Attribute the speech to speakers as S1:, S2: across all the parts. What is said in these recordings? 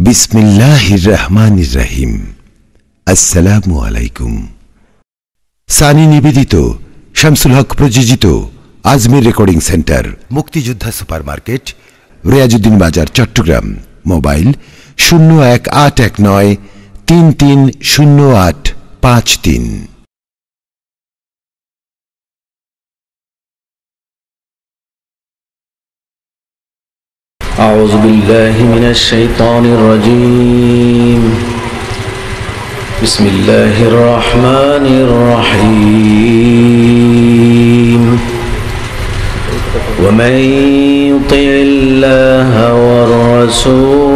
S1: বিসমিল্লাহির রহমানির রহিম। আসসালামু আলাইকুম। সানি নিবেদিত, শামসুল হক প্রযোজিত আজমির রেকর্ডিং সেন্টার, মুক্তিযোদ্ধা সুপারমার্কেট, রিয়াজউদ্দিন বাজার, চট্টগ্রাম। মোবাইল 0189330853।
S2: أعوذ بالله من الشيطان الرجيم. بسم الله الرحمن الرحيم. ومن يطع الله والرسول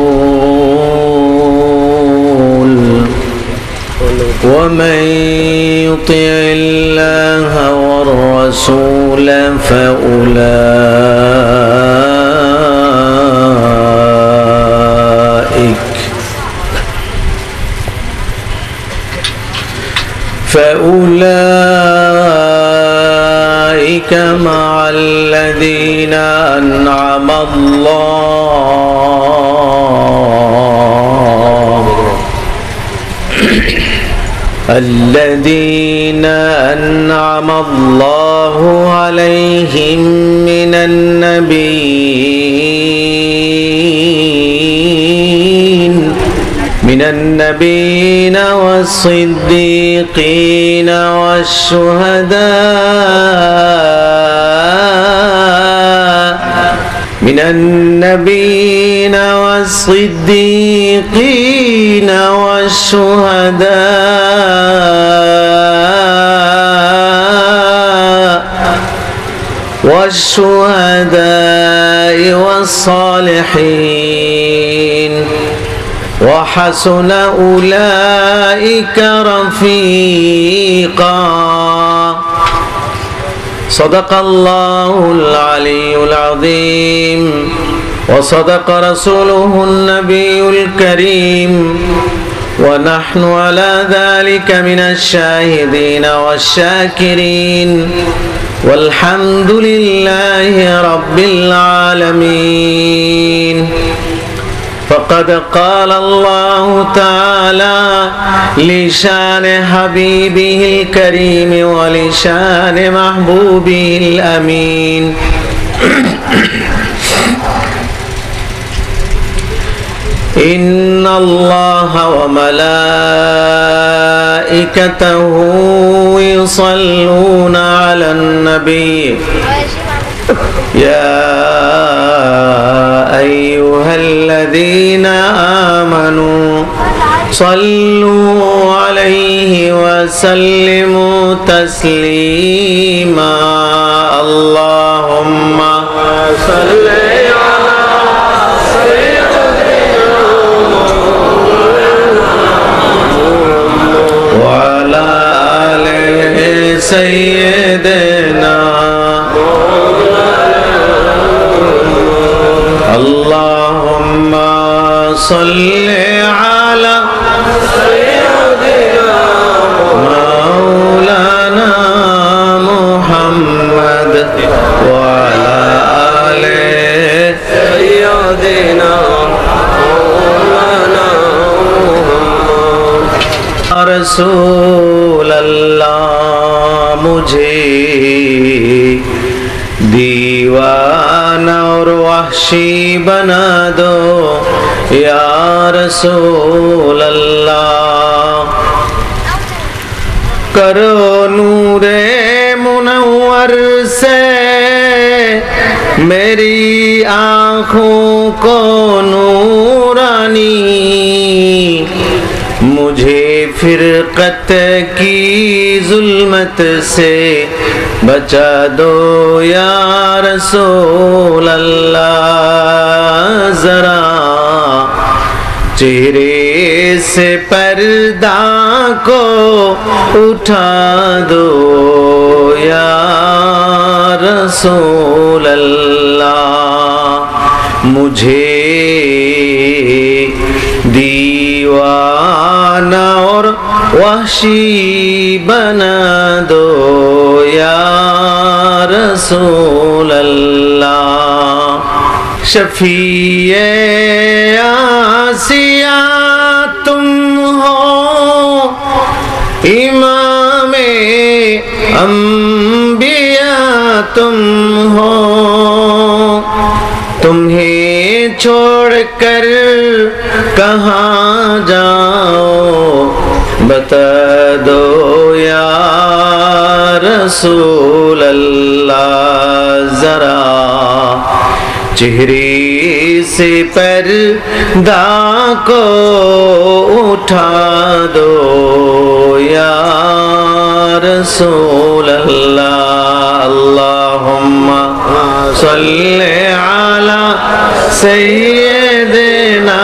S2: فأولئك مع الذين أنعم الله عليهم من النبيين والصديقين والشهداء والصالحين وحسن أولئك رفيقا. صدق الله العلي العظيم وصدق رسوله النبي الكريم ونحن على ذلك من الشاهدين والشاكرين والحمد لله رب العالمين. فقد قال الله تعالى لشان حبيبه الكريم ولشان محبوبه الأمين: إن الله وملائكته يصلون على النبي يا أيها الذين آمنوا صلوا عليه وسلموا تسليما. اللهم صل وعلى آل سيدنا اللهم صل على سيدنا مولانا محمد وعلى آل سيدنا مولانا محمد. رسول اللہ مجھے دیوانہ اور وحشی بنا دو یا رسول اللہ. کرو نور منور سے میری آنکھوں کو نورانی. مجھے فرقت کی ظلمت سے بچا دو یا رسول اللہ. ذرا چہرے سے پردہ کو اٹھا دو یا رسول اللہ. مجھے دیوانہ اور وحشی بنا دو یا رسول اللہ. शफीए आसिया तुम हो, इमामे अंबिया तुम हो। तुम्हें छोड़कर कहाँ जाओ, बता दो या रसूल अल्लाह। जरा चेहरे से पर्दा को उठा दो या रसूल अल्लाह। अल्लाहुम्मा सल्ले अला सय्यिदिना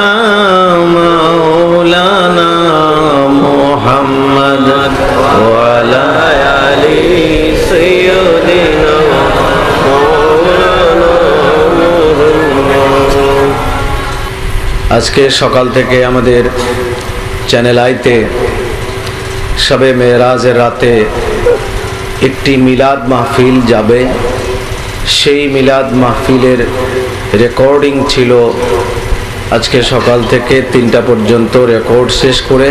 S2: मौलाना मुहम्मद व अला आलि सय्यिदिना मौलाना मुहम्मद। আজকে সকাল থেকে আমাদের চ্যানেল আইতে শবে মেরাজের রাতে একটি মিলাদ মাহফিল যাবে। সেই মিলাদ মাহফিলের রেকর্ডিং ছিল। আজকে সকাল থেকে 3টা পর্যন্ত রেকর্ড শেষ করে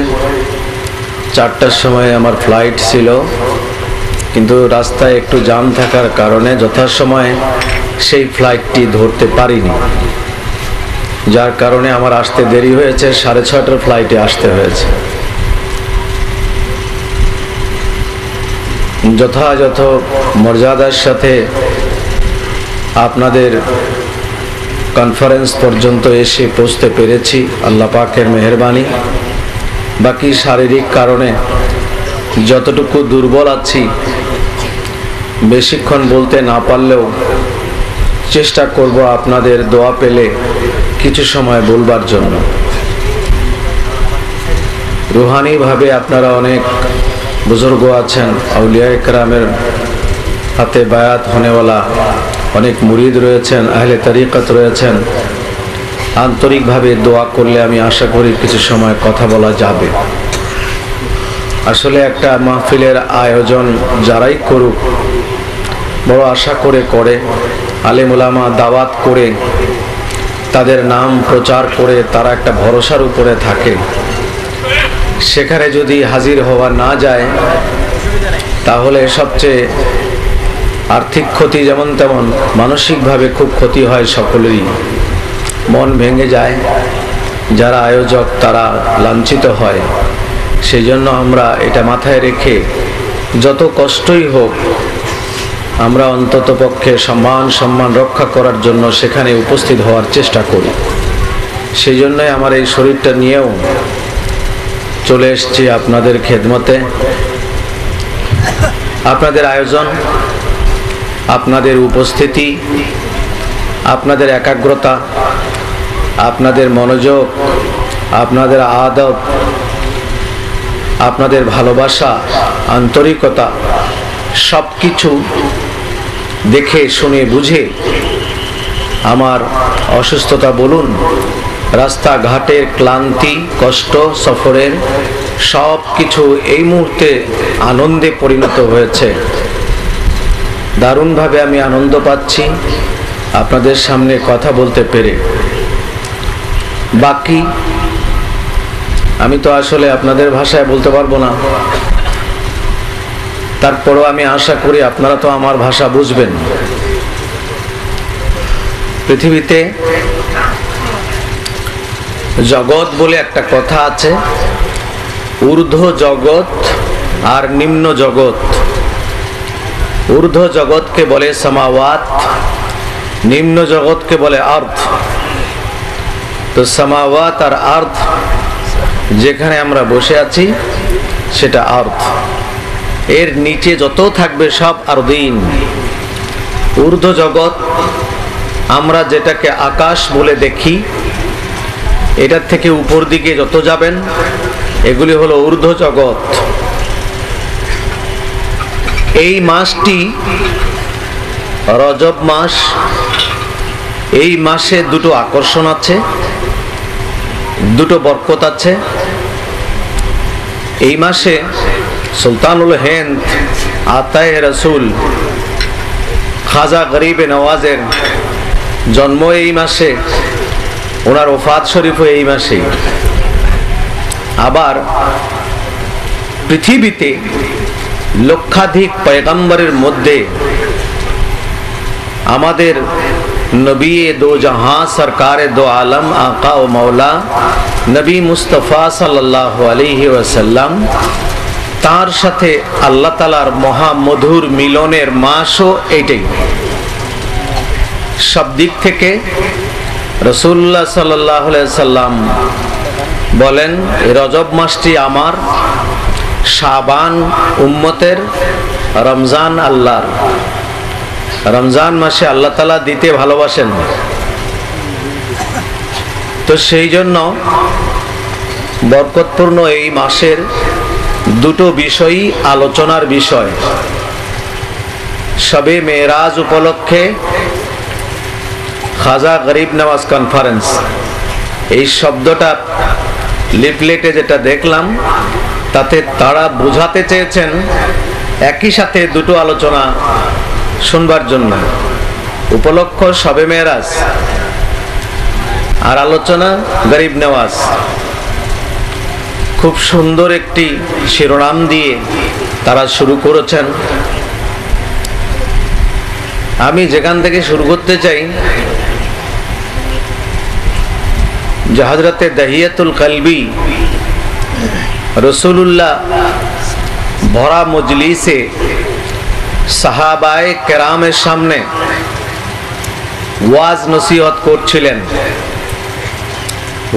S2: 4টার সময় আমার ফ্লাইট ছিল, কিন্তু রাস্তায় একটু জ্যাম থাকার কারণে যথাসময়ে সেই ফ্লাইটটি ধরতে পারিনি, যার কারণে আমার আসতে দেরি হয়েছে। 6:30টার ফ্লাইটে আসতে হয়েছে। যথাযথ মর্যাদার সাথে আপনাদের কনফারেন্স পর্যন্ত এসে পৌঁছতে পেরেছি, আল্লাহ পাকের মেহেরবানি। বাকি শারীরিক কারণে যতটুকু দুর্বল আছি, বেশিক্ষণ বলতে না পারলেও চেষ্টা করব আপনাদের দোয়া পেলে কিছু সময় বলবার জন্য। রুহানিভাবে আপনারা অনেক বুজুর্গ আছেন, আউলিয়া ইকরামের হাতে বায়াত হনেওয়ালা অনেক মুরিদ রয়েছেন, আহলে তরিকত রয়েছেন। আন্তরিকভাবে দোয়া করলে আমি আশা করি কিছু সময় কথা বলা যাবে। আসলে একটা মাহফিলের আয়োজন যারাই করুক বড় আশা করে করে, আলেম উলামা দাওয়াত করে তাদের নাম প্রচার করে তারা একটা ভরসার উপরে থাকে। সেখানে যদি হাজির হওয়া না যায় তাহলে সবচেয়ে আর্থিক ক্ষতি যেমন তেমন মানসিকভাবে খুব ক্ষতি হয়, সকলেরই মন ভেঙে যায়। যারা আয়োজক তারা লাঞ্ছিত হয়। সেই জন্য আমরা এটা মাথায় রেখে যত কষ্টই হোক আমরা অন্তত পক্ষে সম্মান রক্ষা করার জন্য সেখানে উপস্থিত হওয়ার চেষ্টা করি। সেই জন্যই আমার এই শরীরটা নিয়েও চলে এসেছি আপনাদের খেদমতে। আপনাদের আয়োজন, আপনাদের উপস্থিতি, আপনাদের একাগ্রতা, আপনাদের মনোযোগ, আপনাদের আদব, আপনাদের ভালোবাসা, আন্তরিকতা সব কিছু দেখে শুনে বুঝে আমার অসুস্থতা বলুন, রাস্তাঘাটের ক্লান্তি, কষ্ট, সফরের সব কিছু এই মুহূর্তে আনন্দে পরিণত হয়েছে। দারুণভাবে আমি আনন্দ পাচ্ছি আপনাদের সামনে কথা বলতে পেরে। বাকি আমি তো আসলে আপনাদের ভাষায় বলতে পারবো না, তারপরও আমি আশা করি আপনারা তো আমার ভাষা বুঝবেন। পৃথিবীতে জগৎ বলে একটা কথা আছে, ঊর্ধ্ব জগৎ আর নিম্ন জগৎ। ঊর্ধ্ব জগৎকে বলে সামাওয়াত, নিম্ন জগৎকে বলে আর্থ। তো সামাওয়াত আর আর্থ, যেখানে আমরা বসে আছি সেটা আর্থ। এর নিচে যত থাকবে সব আরদিন। ঊর্ধ্ব জগৎ আমরা যেটাকে আকাশ বলে দেখি, এটার থেকে উপর দিকে যত যাবেন এগুলি হলো ঊর্ধ্ব জগৎ। এই মাসটি রজব মাস। এই মাসে দুটো আকর্ষণ আছে, দুটো বরকত আছে। এই মাসে সুলতানুল হিন্দ আতায়ে রসুল খাজা গরিবে নওয়াজের জন্ম এই মাসে, ওনার ওফাত শরীফও এই মাসে। আবার পৃথিবীতে লক্ষাধিক পয়গম্বরের মধ্যে আমাদের নবী দো জাহাঁ সরকারে দো আলম আকা ও মৌলা নবী মুস্তফা সাল্লাল্লাহু আলাইহি ওয়াসাল্লাম, তার সাথে আল্লাহ তাআলার মহা মধুর মিলনের মাসও এইটাই। সব দিক থেকে রাসূলুল্লাহ সাল্লাল্লাহু আলাইহি ওয়াসাল্লাম বলেন, রজব মাসটি আমার, শাবান উম্মতের, রমজান আল্লাহর। রমজান মাসে আল্লাহ তাআলা দিতে ভালোবাসেন, তো সেই জন্য বরকতপূর্ণ এই মাসের দুটো বিষয়ই আলোচনার বিষয়। শবে মেরাজ উপলক্ষে খাজা গরিব নওয়াজ কনফারেন্স, এই শব্দটা লিফলেটে যেটা দেখলাম তাতে তারা বোঝাতে চেয়েছেন একই সাথে দুটো আলোচনা শুনবার জন্য। উপলক্ষ শবে মেরাজ আর আলোচনা গরিব নওয়াজ। খুব সুন্দর একটি শিরোনাম দিয়ে তারা শুরু করেছেন। আমি যেখান থেকে শুরু করতে চাই যে হযরতে দাহিয়াতুল কলবি রাসূলুল্লাহ ভরা মজলিসে সাহাবায়ে কেরামের সামনে ওয়াজ নসিহত করছিলেন।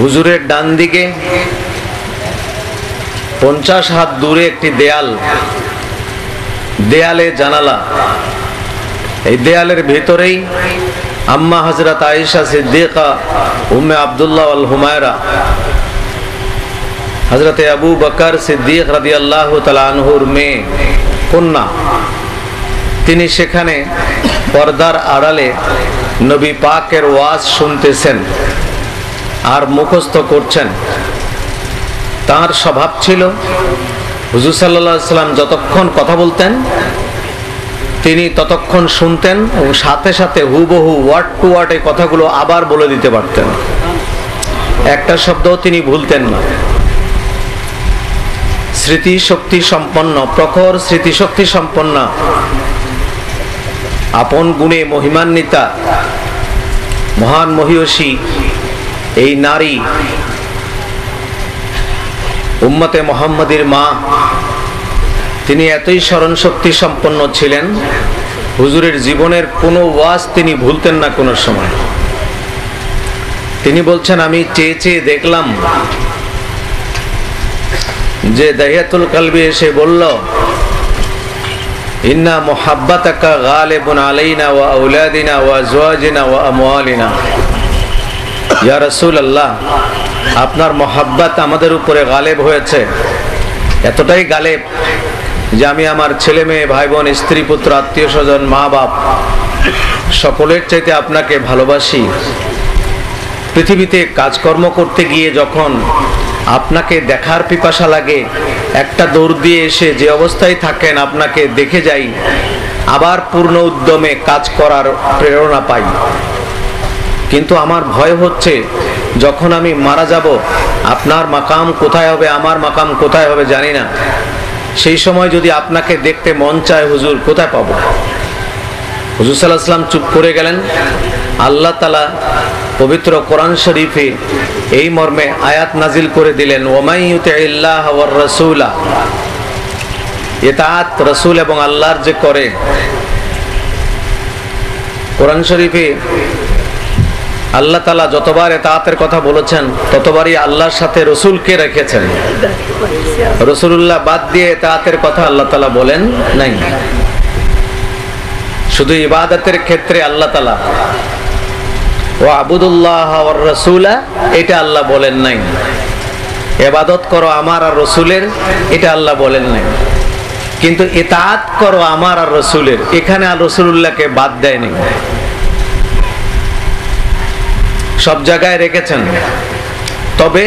S2: হুজুরের ডান দিকে 50 হাত দূরে একটি দেয়াল, দেয়ালে জানালা। এই দেয়ালের ভেতরেই আম্মা হযরত আয়েশা সিদ্দিকা, উম্মে আব্দুল্লাহ আল হুমায়রা, হযরতে আবু বকর সিদ্দিক রাদিয়াল্লাহু তাআলা আনহুর মেয়ে কন্যা, তিনি সেখানে পর্দার আড়ালে নবী পাকের ওয়াজ শুনতেছেন আর মুখস্থ করছেন। তার স্বভাব ছিল হুজুর সাল্লাল্লাহু আলাইহি সাল্লাম যতক্ষণ কথা বলতেন তিনি ততক্ষণ শুনতেন এবং সাথে সাথে হুবহু ওয়ার্ড টু ওয়ার্ড এই কথাগুলো আবার বলে দিতে পারতেন, একটা শব্দও তিনি ভুলতেন না। স্মৃতিশক্তি সম্পন্ন, প্রখর স্মৃতিশক্তি সম্পন্ন, আপন গুণে মহিমান্বিতা, মহান মহিয়সী এই নারী, উম্মতে মুহাম্মাদীর মা, তিনি এতই স্মরণ শক্তি সম্পন্ন ছিলেন, হুজুরের জীবনের কোনো ওয়াজ তিনি ভুলতেন না কোনো সময়। তিনি বলছেন, আমি চেয়ে চেয়ে দেখলাম যে দাহিয়াতুল কলবি এসে বলল, ইন্না মুহাব্বাতাকা গালিবুন আলাইনা ওয়া আওলাদিনা ওয়া আজওয়াজিনা ওয়া আমওয়ালিনা। ইয়া রাসূলুল্লাহ, আপনার মহাব্বত আমাদের উপরে গালেব হয়েছে, এতটাই গালেব যে আমি আমার ছেলে মেয়ে, ভাই বোন, স্ত্রী পুত্র, আত্মীয় স্বজন, মা বাপ সকলের চাইতে আপনাকে ভালোবাসি। পৃথিবীতে কাজকর্ম করতে গিয়ে যখন আপনাকে দেখার পিপাসা লাগে, একটা দৌড় দিয়ে এসে যে অবস্থায় থাকেন আপনাকে দেখে যাই, আবার পূর্ণ উদ্যমে কাজ করার প্রেরণা পাই। কিন্তু আমার ভয় হচ্ছে যখন আমি মারা যাব আপনার মাকাম কোথায় হবে, আমার মাকাম কোথায় হবে জানি না। সেই সময় যদি আপনাকে দেখতে মন চায় হুজুর, কোথায় পাবো? হুজুর সাল্লাল্লাহু আলাইহি ওয়াসাল্লাম চুপ করে গেলেন। আল্লাহ তাআলা পবিত্র কোরআন শরীফে এই মর্মে আয়াত নাজিল করে দিলেন, ওয়ামাই ইউতিইল্লাহ ওয়ার রাসূলা, ইতাআত রাসূল এবং আল্লাহর যে করে। কোরআন শরীফে আল্লাহ তাআলা যতবার ইতাআতের কথা বলেছেন ততবারই আল্লাহর সাথে রাসূলকে রেখেছেন। রাসূলুল্লাহ বাদ দিয়ে ইতাআতের কথা আল্লাহ তাআলা বলেন নাই। শুধু ইবাদতের ক্ষেত্রে আল্লাহ তাআলা ওয়া আবুদুল্লাহ ওয়ার রাসূলা এটা আল্লাহ বলেন নাই। ইবাদত করো আমার আর রাসূলের এটা আল্লাহ বলেন নাই। কিন্তু ইতাআত করো আমার আর রাসূলের, এখানে আর রাসূলুল্লাহকে বাদ দেয় নাই, সব জায়গায় রেখেছেন। তবে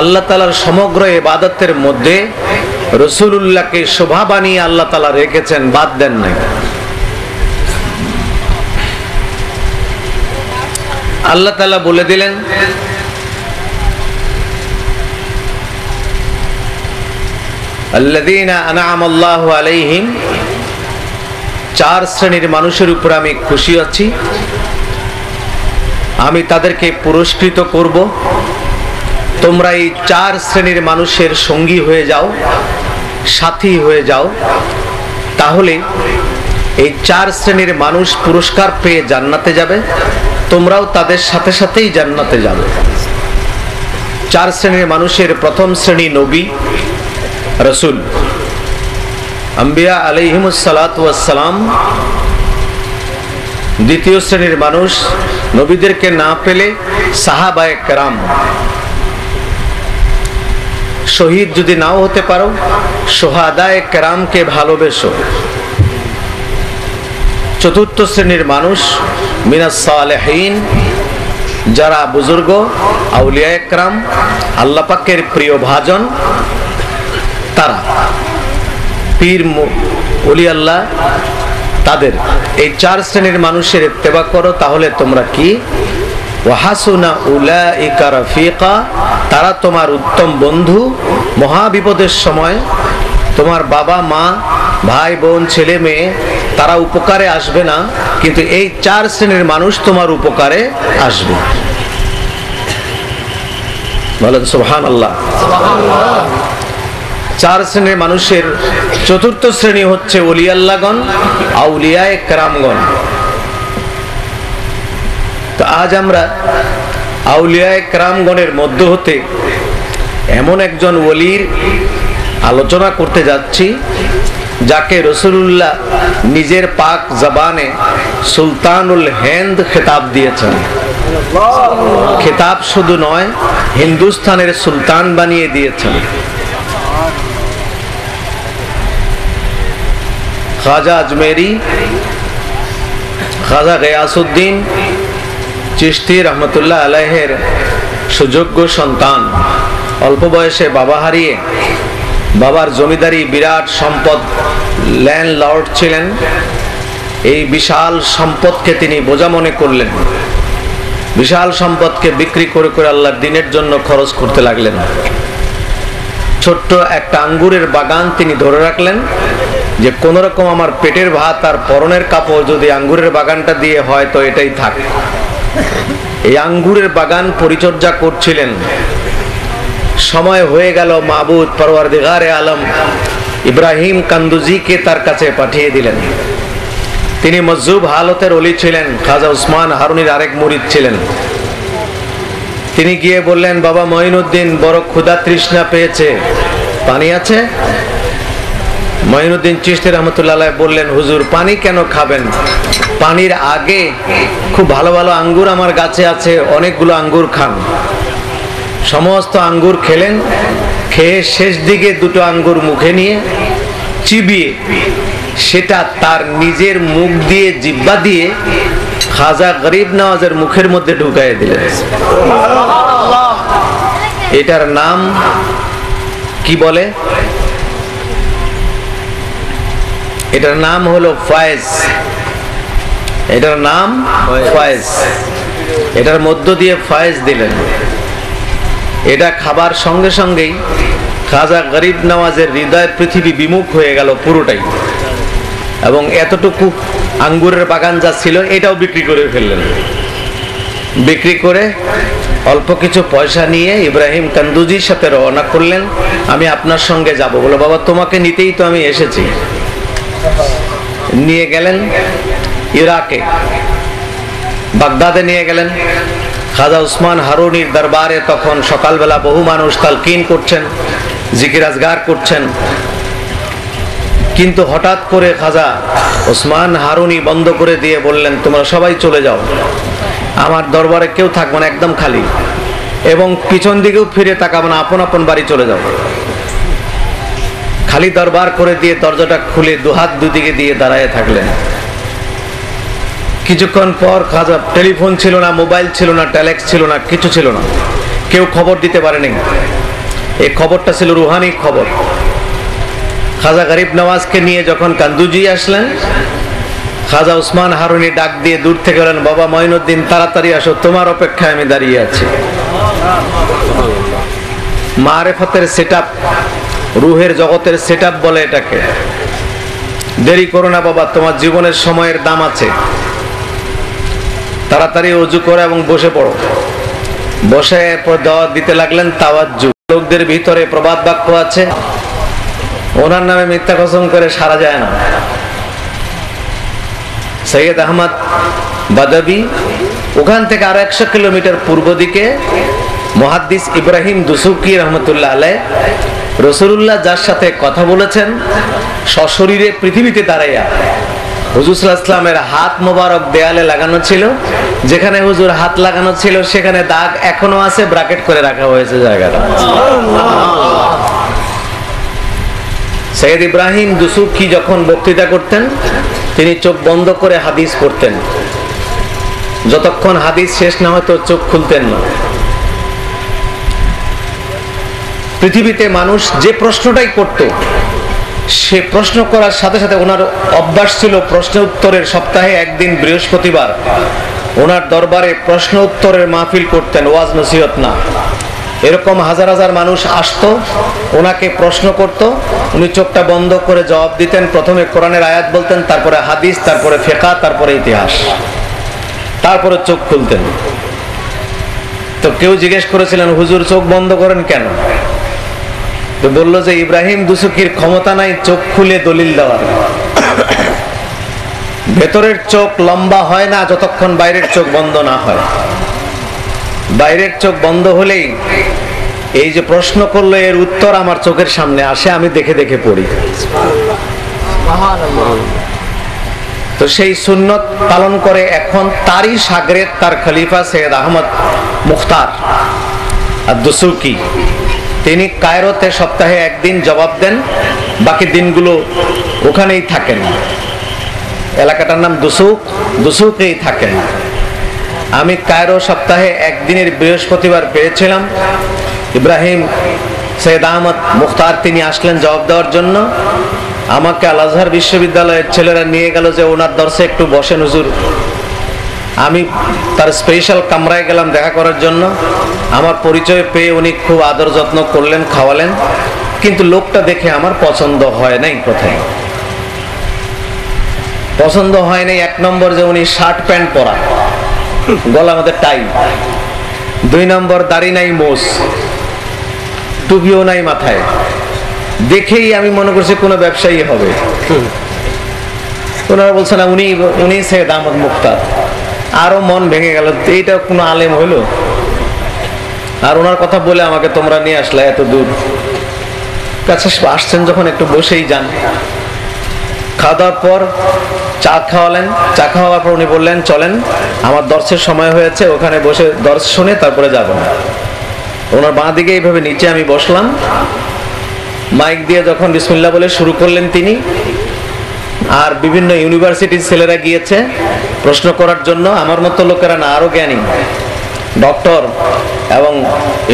S2: আল্লাহ তাআলার সমগ্র ইবাদতের মধ্যে রাসূলুল্লাহকে শোভা বানিয়ে আল্লাহ তাআলা রেখেছেন, বাদ দেন নাই। আল্লাহ তাআলা বলে দিলেন, আল্লাযীনা আনআমা আল্লাহু আলাইহিম, 4 শ্রেণীর মানুষের উপর আমি খুশি আছি, আমি তাদেরকে পুরস্কৃত করব। তোমরা এই 4 শ্রেণীর মানুষের সঙ্গী হয়ে যাও, সাথী হয়ে যাও, তাহলে এই 4 শ্রেণীর মানুষ পুরস্কার পেয়ে জান্নাতে যাবে, তোমরাও তাদের সাথে সাথেই জান্নাতে যাবে। 4 শ্রেণীর মানুষের প্রথম শ্রেণী নবী, রাসূল, আম্বিয়া আলাইহিমুস সালাতু ওয়াস সালাম। দ্বিতীয় শ্রেণীর মানুষ, নবীদেরকে না পেলে সাহাবায়ে কেরাম। শহীদ যদি নাও হতে পারো, শুহাদায়ে কেরামকে ভালোবেসো। চতুর্থ শ্রেণীর মানুষ, মিনাস সালেহিন, যারা বুজুর্গ, আউলিয়ায়ে কেরাম, আল্লাহ পাকের প্রিয় ভাজন, তারা পীর ওলি আল্লাহ, তাদের এই 4 শ্রেণীর মানুষের ইত্তেবা করো, তাহলে তোমরা কি ওয়াহাসুনা উলাইকা রাফিকা, তারা তোমার উত্তম বন্ধু। মহাবিপদের সময় তোমার বাবা মা, ভাই বোন, ছেলে মেয়ে, তারা উপকারে আসবে না, কিন্তু এই 4 শ্রেণীর মানুষ তোমার উপকারে আসবে। বলেন সুবহানাল্লাহ। 4 শ্রেণীর মানুষের চতুর্থ শ্রেণী হচ্ছে ওলি আল্লাহগণ, আউলিয়ায়ে কেরামগণ। তো আজ আমরা আউলিয়ায়ে কেরামগণের মধ্য হতে এমন একজন ওলির আলোচনা করতে যাচ্ছি, যাকে রাসূলুল্লাহ নিজের পাক জবানে সুলতানুল হিন্দ খেতাব দিয়েছেন। খেতাব শুধু নয়, হিন্দুস্তানের সুলতান বানিয়ে দিয়েছেন। খাজা আজমেরি, খাজা গিয়াসউদ্দিন চিশতি রহমতুল্লাহ আলাইহির সুযোগ্য সন্তান। অল্প বয়সে বাবা হারিয়ে, বাবার জমিদারি বিরাট সম্পদ, ল্যান্ডলর্ড ছিলেন। এই বিশাল সম্পদকে তিনি বোঝা মনে করলেন, বিশাল সম্পদকে বিক্রি করে করে আল্লাহর দ্বীনের জন্য খরচ করতে লাগলেন। ছোট্ট একটা আঙ্গুরের বাগান তিনি ধরে রাখলেন, যে কোন রকম আমার পেটের ভাত আর পরনের কাপড় যদি আঙ্গুরের বাগানটা দিয়ে হয় তো এটাই থাক। এই আঙ্গুরের বাগান পরিচর্যা করছিলেন। সময় হয়ে গেল, মাবুদ পরওয়ারদিগারে আলম ইব্রাহিম কান্দুজিকে তার কাছে পাঠিয়ে দিলেন। তিনি মজজুব হালতের ওলি ছিলেন, খাজা উসমান হারুনির আরেক মুরিদ ছিলেন। তিনি গিয়ে বললেন, বাবা মঈনুদ্দিন বড় ক্ষুধা তৃষ্ণা পেয়েছে, পানি আছে? মঈনুদ্দিন চিশতি রহমতুল্লাহ আলাইহি বললেন, হুজুর পানি কেন খাবেন, পানির আগে খুব ভালো ভালো আঙ্গুর আমার গাছে আছে, অনেকগুলো আঙ্গুর খান। সমস্ত আঙ্গুর খেলেন, খেয়ে শেষ দিকে দুটো আঙ্গুর মুখে নিয়ে চিবিয়ে সেটা তার নিজের মুখ দিয়ে, জিহ্বা দিয়ে খাজা গরিব নওয়াজের মুখের মধ্যে ঢুকাই দিলেন। এটার নাম কি বলে? এটার নাম হলো ফয়েজ। এটার নাম ফয়েজ। এটার মধ্য দিয়ে ফয়েজ দিলেন। এটা খাবার সঙ্গে সঙ্গেই খাজা গরিব নওয়াজের হৃদয় পৃথিবী বিমুখ হয়ে গেল পুরোটাই, এবং এতটুকু আঙ্গুরের বাগান যা ছিল এটাও বিক্রি করে ফেললেন। বিক্রি করে অল্প কিছু পয়সা নিয়ে ইব্রাহিম কান্দুজির সাথে রওনা করলেন, আমি আপনার সঙ্গে যাব। বলো, বাবা তোমাকে নিতেই তো আমি এসেছি। নিয়ে গেলেন ইরাকে, বাগদাদে নিয়ে গেলেন। খাজা উসমান হারুনির দরবারে তখন সকালবেলা বহু মানুষ তালকিন করছেন, জিকির আজগার করছেন। কিন্তু হঠাৎ করে খাজা উসমান হারুনি বন্ধ করে দিয়ে বললেন, তোমরা সবাই চলে যাও, আমার দরবারে কেউ থাকবে না, একদম খালি, এবং পিছন দিকেও ফিরে তাকাবো না, আপন আপন বাড়ি চলে যাও। খালি দরবার করে দিয়ে দরজাটা খুলে দুহাত দুদিকে দিয়ে দাঁড়ায় থাকলেন। কিছুক্ষণ পর খাজা, টেলিফোন ছিল না, মোবাইল ছিল না, টেলেক্স ছিল না, কিছু ছিল না, কেউ খবর দিতে পারেনি। এই খবরটা ছিল রুহানি খবর। খাজা গরিব নওয়াজকে নিয়ে যখন কান্দুজি আসলেন, খাজা উসমান হারুনি ডাক দিয়ে দূর থেকে বলেন, বাবা মঈনুদ্দিন তাড়াতাড়ি আসো, তোমার অপেক্ষায় আমি দাঁড়িয়ে আছি। মারেফতের সেটআপ, রুহের জগতের সেটআপ বলে এটাকে। দেরি করো না বাবা, তোমার জীবনের সময়ের দাম আছে। তাড়াতাড়ি ওযু করো এবং বসে পড়ো। বসে দাওয়াত দিতে লাগলেন তাওয়াজ্জু। লোকদের ভিতরে প্রবাদ বাক্য আছে, ওনার নামে মিথ্যা কসম করে সারা যায় না। সৈয়দ আহমদ বাদাবি, ওখান থেকে আরো 100 কিলোমিটার পূর্ব দিকে মুহাদ্দিস ইব্রাহিম দুসুকি রহমতুল্লাহ আলাইহ, রাসূলুল্লাহ যার সাথে কথা বলেছেন সশরীরে পৃথিবীতে দাঁড়াইয়া, হুজুর সাল্লাল্লাহু আলাইহি ওয়াসাল্লামের হাত মোবারক দেয়ালে লাগানো ছিল। যেখানে হুজুর হাত লাগানো ছিল সেখানে দাগ এখনো আছে, ব্র্যাকেট করে রাখা হয়েছে জায়গাটা। সৈয়দ ইব্রাহিম দুসুকি যখন বক্তৃতা করতেন, তিনি চোখ বন্ধ করে হাদিস পড়তেন। যতক্ষণ হাদিস শেষ না হতো চোখ খুলতেন না। পৃথিবীতে মানুষ যে প্রশ্নটাই করত, সে প্রশ্ন করার সাথে সাথে ওনার অভ্যাস ছিল প্রশ্ন উত্তরের, সপ্তাহে একদিন বৃহস্পতিবার ওনার দরবারে প্রশ্ন উত্তরের মাহফিল করতেন, ওয়াজ নসিহত না। এরকম হাজার হাজার মানুষ আসতো, ওনাকে প্রশ্ন করত, উনি চোখটা বন্ধ করে জবাব দিতেন। প্রথমে কোরআনের আয়াত বলতেন, তারপরে হাদিস, তারপরে ফিকহ, তারপরে ইতিহাস, তারপরে চোখ খুলতেন। তো কেউ জিজ্ঞেস করেছিলেন, হুজুর চোখ বন্ধ করেন কেন? তো বললো যে ইব্রাহিম দুসুকির ক্ষমতা নাই চোখ খুলে দলিল দেওয়ার। ভেতরের চোখ লম্বা হয় না যতক্ষণ বাইরের চোখ বন্ধ না হয়। বাইরের চোখ বন্ধ হলেই এই যে প্রশ্ন করলো এর উত্তর আমার চোখের সামনে আসে, আমি দেখে দেখে পড়ি। তো সেই সুন্নত পালন করে এখন তারই শাগরেদ, তার খলিফা সৈয়দ আহমদ মুখতার আদ-দুসুকি, তিনি কায়রোতে সপ্তাহে একদিন জবাব দেন, বাকি দিনগুলো ওখানেই থাকেন। এলাকাটার নাম দুসুক, দুসুকেই থাকেন। আমি কায়রো সপ্তাহে একদিনের বৃহস্পতিবার পেয়েছিলাম। ইব্রাহিম সৈয়দ আহমদ মুখতার তিনি আসলেন জবাব দেওয়ার জন্য। আমাকে আল আজহার বিশ্ববিদ্যালয়ের ছেলেরা নিয়ে গেল যে ওনার দর্শে একটু বসেন হুজুর। আমি তার স্পেশাল কামরায় গেলাম দেখা করার জন্য। আমার পরিচয় পেয়ে উনি খুব আদর যত্ন করলেন, খাওয়ালেন, কিন্তু লোকটা দেখে আমার পছন্দ হয় নাই। প্রথমে পছন্দ হয় নাই এক নম্বর যে উনি শার্ট প্যান্ট পরা, গলা মধ্যে টাই। 2 নম্বর দাড়ি নাই, মোষ, টুপিও নাই মাথায়। দেখেই আমি মনে করছি কোনো ব্যবসায়ী হবে। ওনারা বলছে না উনি সৈয়দ আহমদ মুখতার। আরো মন ভেঙে গেল, এইটা কোনো আলেম হইলো? আর ওনার কথা বলে আমাকে তোমরা নিয়ে আসলে এত দূর কাছে আসছেন যখন একটু বসেই যান। খাওয়া দাওয়ার পর চা খাওয়ালেন। চা খাওয়ার পর উনি বললেন, চলেন আমার দর্শের সময় হয়েছে, ওখানে বসে দর্শ শুনে তারপরে যাব। ওনার বাঁ দিকে এইভাবে নিচে আমি বসলাম। মাইক দিয়ে যখন বিসমিল্লাহ বলে শুরু করলেন তিনি, আর বিভিন্ন ইউনিভার্সিটির ছেলেরা গিয়েছে প্রশ্ন করার জন্য। আমার মতো লোকেরা না, আরো জ্ঞানী ডক্টর এবং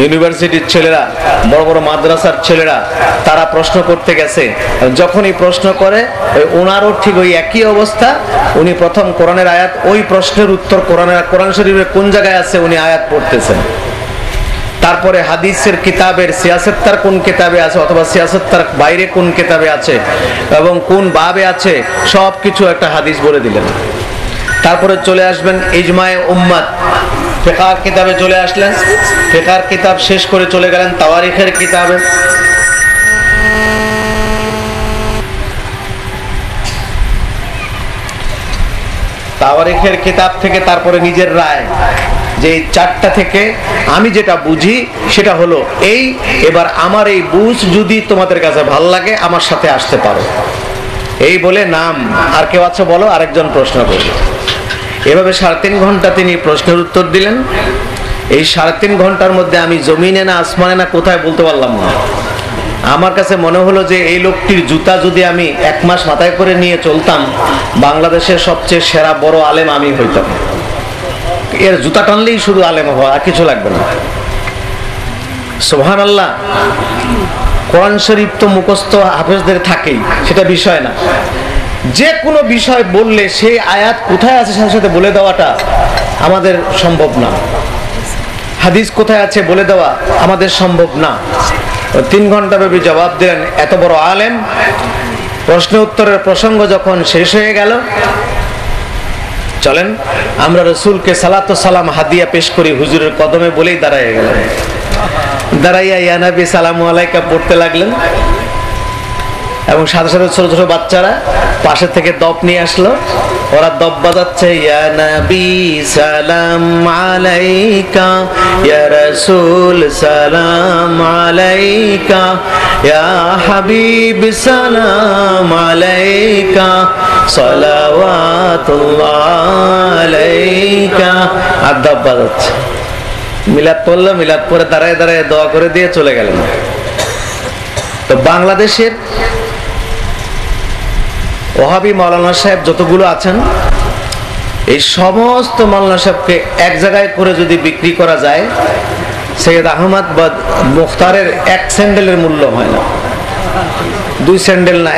S2: ইউনিভার্সিটির ছেলেরা, বড় বড় মাদ্রাসার ছেলেরা, তারা প্রশ্ন করতে গেছে। যখনই প্রশ্ন করে ওনারও ঠিক ওই একই অবস্থা। উনি প্রথম কোরআনের আয়াত, ওই প্রশ্নের উত্তর কোরআন শরীফের কোন জায়গায় আছে উনি আয়াত পড়তেছেন। তারপরে হাদিসের কিতাবের সিয়াসত্তার কোন কিতাবে আছে অথবা সিয়াসত্তার বাইরে কোন কিতাবে আছে এবং কোন বাবে আছে, সব কিছু একটা হাদিস বলে দিলেন। তারপরে চলে আসবেন ইজমায়ে উম্মাত, ফিকহ কিতাবে চলে আসলেন। ফিকহ কিতাব শেষ করে চলে গেলেন তাওয়ারিখের কিতাবে। তাওয়ারিখের কিতাব থেকে তারপরে নিজের রায়, যে এই 4টা থেকে আমি যেটা বুঝি সেটা হলো এই, এবার আমার এই বুঝ যদি তোমাদের কাছে ভালো লাগে আমার সাথে আসতে পারো। এই বলে নাম, আর কেউ আছে বলো, আরেকজন প্রশ্ন করবে। এভাবে 3.5 ঘন্টা তিনি প্রশ্নের উত্তর দিলেন। এই 3.5 ঘন্টার মধ্যে আমি জমিনে না আসমানে না কোথায় বলতে পারলাম না। আমার কাছে মনে হলো যে এই লোকটির জুতা যদি আমি 1 মাস মাথায় করে নিয়ে চলতাম, বাংলাদেশের সবচেয়ে সেরা বড় আলেম আমি হইতাম। এর জুতা টানলেই শুধু আলেম হওয়া, আর কিছু লাগবে না। সুবহানাল্লাহ। কোরআন শরীফ তো মুখস্থ হাফেজদের থাকেই, সেটা বিষয় না, যে কোনো বিষয় বললে সেই আয়াত কোথায় আছে সাথে সাথে বলে দেওয়াটা আমাদের সম্ভব না, হাদিস কোথায় আছে বলে দেওয়া আমাদের সম্ভব না। 3 ঘন্টা ব্যাপী জবাব দিলেন এত বড় আলেম। প্রশ্ন উত্তরের প্রসঙ্গ যখন শেষ হয়ে গেল, চলেন আমরা রসুলকে সালাত ও সালাম হাদিয়া পেশ করি হুজুরের কদমে বলেই দাঁড়ায় গেলেন। দাঁড়াইয়া ইয়া নবী সালামু আলাইকা পড়তে লাগলেন এবং সাথে সাথে ছোট ছোট বাচ্চারা পাশে থেকে দপ নিয়ে আসলো, ওরা দপ বাজাচ্ছে, ইয়া নবী সালাম আলাইকা, ইয়া রাসূল সালাম আলাইকা, ইয়া হাবিব সালাম আলাইকা, সালাওয়াতুল্লাহ আলাইকা। আর দপ বাজাচ্ছে। মিলাদ পড়লো, মিলাদ পরে দাঁড়ায় দাঁড়ায় দোয়া করে দিয়ে চলে গেলেন। তো বাংলাদেশের ওহাবি মাওলানা সাহেব যতগুলো আছেন, এই সমস্ত মাওলানা সাহেবকে এক জায়গায় করে যদি বিক্রি করা যায়, সৈয়দ আহমদ বা মুখতারের 1 স্যান্ডেলের মূল্য হয় না, 2 স্যান্ডেল না,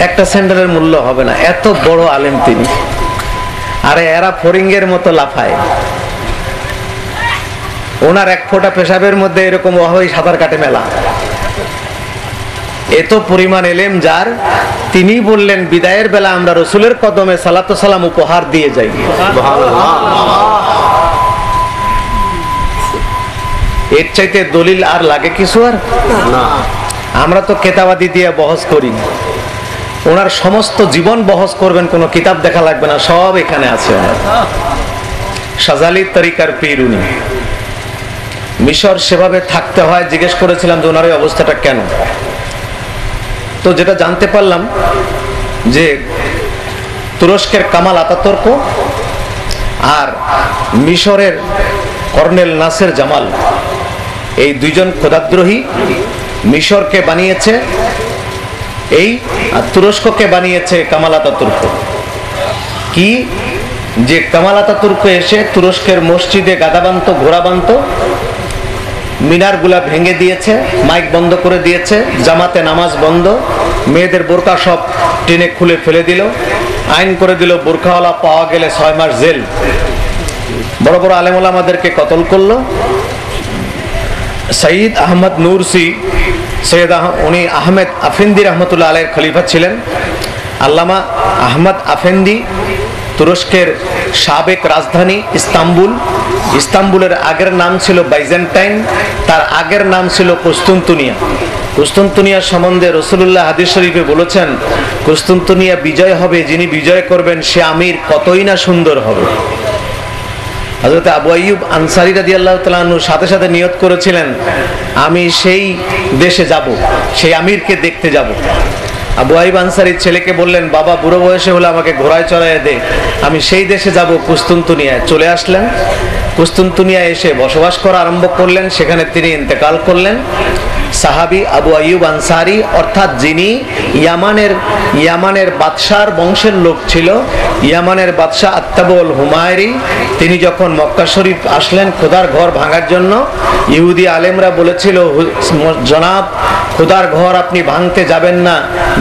S2: একটা স্যান্ডেলের মূল্য হবে না। এত বড় আলেম তিনি। আরে এরা ফরিঙ্গের মতো লাফায়, ওনার 1 ফোঁটা পেশাবের মধ্যে এরকম ওহাবি সাঁতার কাটে মেলা। এত পরিমাণ এলেম যার, তিনি বললেন বিদায়ের বেলা আমরা রসুলের কদমে সালাত ও সালাম উপহার দিয়ে যাই। এর চাইতে দলিল আর লাগে কিছু আর না। আমরা তো কেতাবাদি দিয়ে বহস করি, ওনার সমস্ত জীবন বহস করবেন, কোনো কিতাব দেখা লাগবে না, সব এখানে আছে। শাজালি তরিকার পীর উনি। মিশর সেভাবে থাকতে হয়, জিজ্ঞেস করেছিলাম যে ওনার এই অবস্থাটা কেন। তো যেটা জানতে পারলাম যে তুরস্কের কামাল আতাতুর্ক আর মিশরের কর্নেল নাসের জামাল, এই 2 জন খোদাদ্রোহী। মিশরকে বানিয়েছে এই, আর তুরস্ককে বানিয়েছে কামাল আতাতুর্ক। কি যে কামাল আতাতুর্ক এসে তুরস্কের মসজিদে গাদা বানত, ঘোড়া বানত, মিনার গুলা ভেঙে দিয়েছে, মাইক বন্ধ করে দিয়েছে, জামাতে নামাজ বন্ধ, মেয়েদের বোরকা সব টেনে খুলে ফেলে দিল, আইন করে দিল বোরকাওয়ালা পাওয়া গেলে 6 মাস জেল। বড় বড় আলেম ওলামাদেরকে কতল করলো। সঈদ আহমদ নুরসি, উনি আহমেদ আফেন্দি রহমতুল্লাহ আলাইহির খলিফা ছিলেন। আল্লামা আহমদ আফেন্দি তুরস্কের সাবেক রাজধানী ইস্তাম্বুল, ইস্তাম্বুলের আগের নাম ছিল বাইজেন্টাইন, তার আগের নাম ছিল কুস্তুনতুনিয়া। কুস্তুনতুনিয়া সম্বন্ধে রাসূলুল্লাহ হাদিস শরীফে বলেছেন, কুস্তুনতুনিয়া বিজয় হবে, যিনি বিজয় করবেন সে আমির কতই না সুন্দর হবে। হযরত আবু আইয়ুব আনসারী রাদিয়াল্লাহু তাআলা আনহু সাথে সাথে নিয়ত করেছিলেন, আমি সেই দেশে যাব, সেই আমিরকে দেখতে যাব। আবু আইয়ুব আনসারী ছেলেকে বললেন, বাবা বুড়ো বয়সে হলে আমাকে ঘোড়ায় চড়াইয়ে দে, আমি সেই দেশে যাব কুস্তুনতুনিয়ায়। চলে আসলেন, কুস্তুনতুনিয়ায় এসে বসবাস করা আরম্ভ করলেন। সেখানে তিনি ইন্তেকাল করলেন। সাহাবী আবু আইয়ুব আনসারী, অর্থাৎ যিনি ইয়ামানের বাদশার বংশের লোক ছিল, ইয়ামানের বাদশাহ আত্তাবুল হুমায়রি, তিনি যখন মক্কা শরীফ আসলেন খোদার ঘর ভাঙার জন্য, ইহুদি আলেমরা বলেছিল, জনাব খোদার ঘর আপনি ভাঙতে যাবেন না,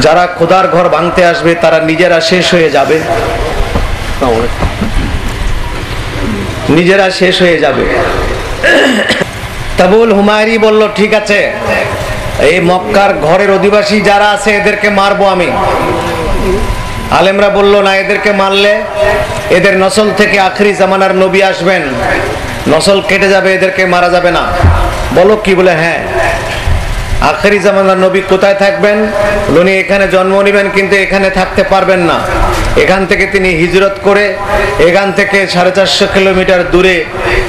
S2: যারা খোদার ঘর ভাঙতে আসবে তারা নিজেরা শেষ হয়ে যাবে, নিজেরা শেষ হয়ে যাবে। তাবুল হুমায়রি বলল, ঠিক আছে, এই মক্কার ঘরের অধিবাসী যারা আছে এদেরকে মারবো আমি। আলেমরা বলল, না, এদেরকে মারলে এদের নসল থেকে আখরি জামানার নবী আসবেন, নসল কেটে যাবে, এদেরকে মারা যাবে না। বলো কি? বলে হ্যাঁ, আখরি জামানার নবী কোথায় থাকবেন? উনি এখানে জন্ম নেবেন, কিন্তু এখানে থাকতে পারবেন না। এখান থেকে তিনি হিজরত করে এখান থেকে 450 কিলোমিটার দূরে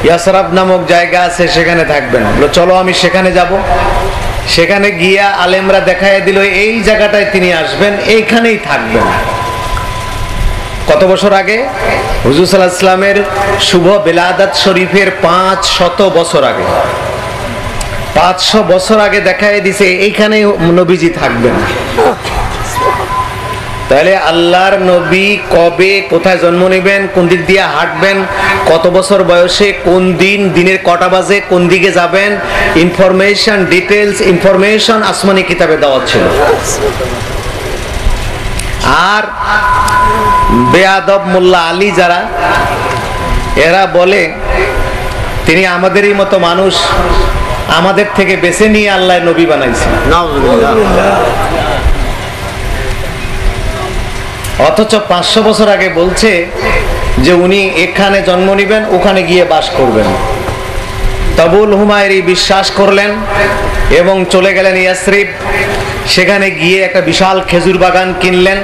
S2: ইয়াসরাব নামক জায়গা আছে, সেখানে থাকবেন। চলো আমি সেখানে যাব। সেখানে গিয়া আলেমরা দেখায় দিল এই জায়গাটায় তিনি আসবেন, এইখানেই থাকবেন। কত বছর আগে? হুজুর সাল্লাল্লাহু আলাইহি ওয়াসাল্লামের শুভ বিলাদাত শরীফের 500 বছর আগে, 500 বছর আগে দেখায় দিছে এইখানে নবীজি থাকবেন। তাহলে আল্লাহর নবী কবে কোথায় জন্ম নেবেন, কোন দিক দিয়ে হাঁটবেন, কত বছর বয়সে, কোন দিন, দিনের কটা বাজে, কোন দিকে যাবেন, ইনফরমেশন, ডিটেলস ইনফরমেশন আসমানি কিতাবে দেওয়া ছিল। আর বেয়াদব মোল্লা আলী যারা, এরা বলে তিনি আমাদেরই মতো মানুষ, আমাদের থেকে বেছে নিয়ে আল্লাহ নবী বানাইছে। অথচ 500 বছর আগে বলছে যে উনি এখানে জন্ম নিবেন, ওখানে গিয়ে বাস করবেন। তাবুল হুমায়রি বিশ্বাস করলেন এবং চলে গেলেন ইয়াসরিব। সেখানে গিয়ে একটা বিশাল খেজুর বাগান কিনলেন,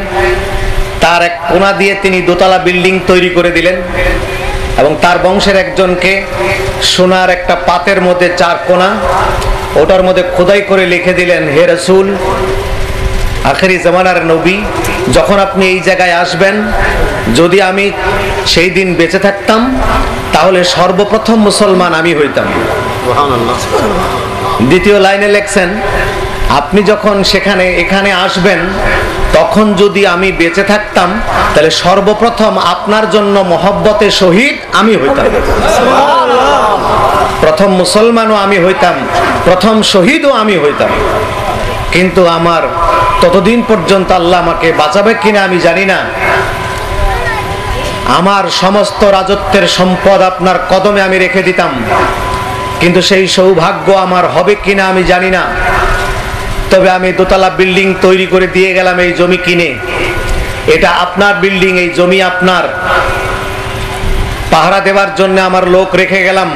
S2: তার এক কোণা দিয়ে তিনি দোতলা বিল্ডিং তৈরি করে দিলেন এবং তার বংশের একজনকে সোনার একটা পাতের মধ্যে 4 কোণা, ওটার মধ্যে খোদাই করে লিখে দিলেন, হে রাসূল, আখেরি জামানার নবী, যখন আপনি এই জায়গায় আসবেন, যদি আমি সেই দিন বেঁচে থাকতাম তাহলে সর্বপ্রথম মুসলমান আমি হইতাম। দ্বিতীয় লাইনে লেখছেন, আপনি যখন এখানে আসবেন, তখন যদি আমি বেঁচে থাকতাম তাহলে সর্বপ্রথম আপনার জন্য মহব্বতে শহীদ আমি হইতাম। প্রথম মুসলমানও আমি হইতাম, প্রথম শহীদও আমি হইতাম। কিন্তু আমার ততদিন পর্যন্ত আল্লাহ আমাকে বাঁচাবে কিনা আমি জানি না। আমার সমস্ত রাজত্বের সম্পদ আপনার কদমে আমি রেখে দিতাম, কিন্তু সেই সৌভাগ্য আমার হবে কিনা আমি জানি না। তবে আমি দোতলা বিল্ডিং তৈরি করে দিয়ে গেলাম এই জমি কিনে। এটা আপনার বিল্ডিং, এই জমি আপনার। পাহারা দেওয়ার জন্য আমার লোক রেখে গেলাম।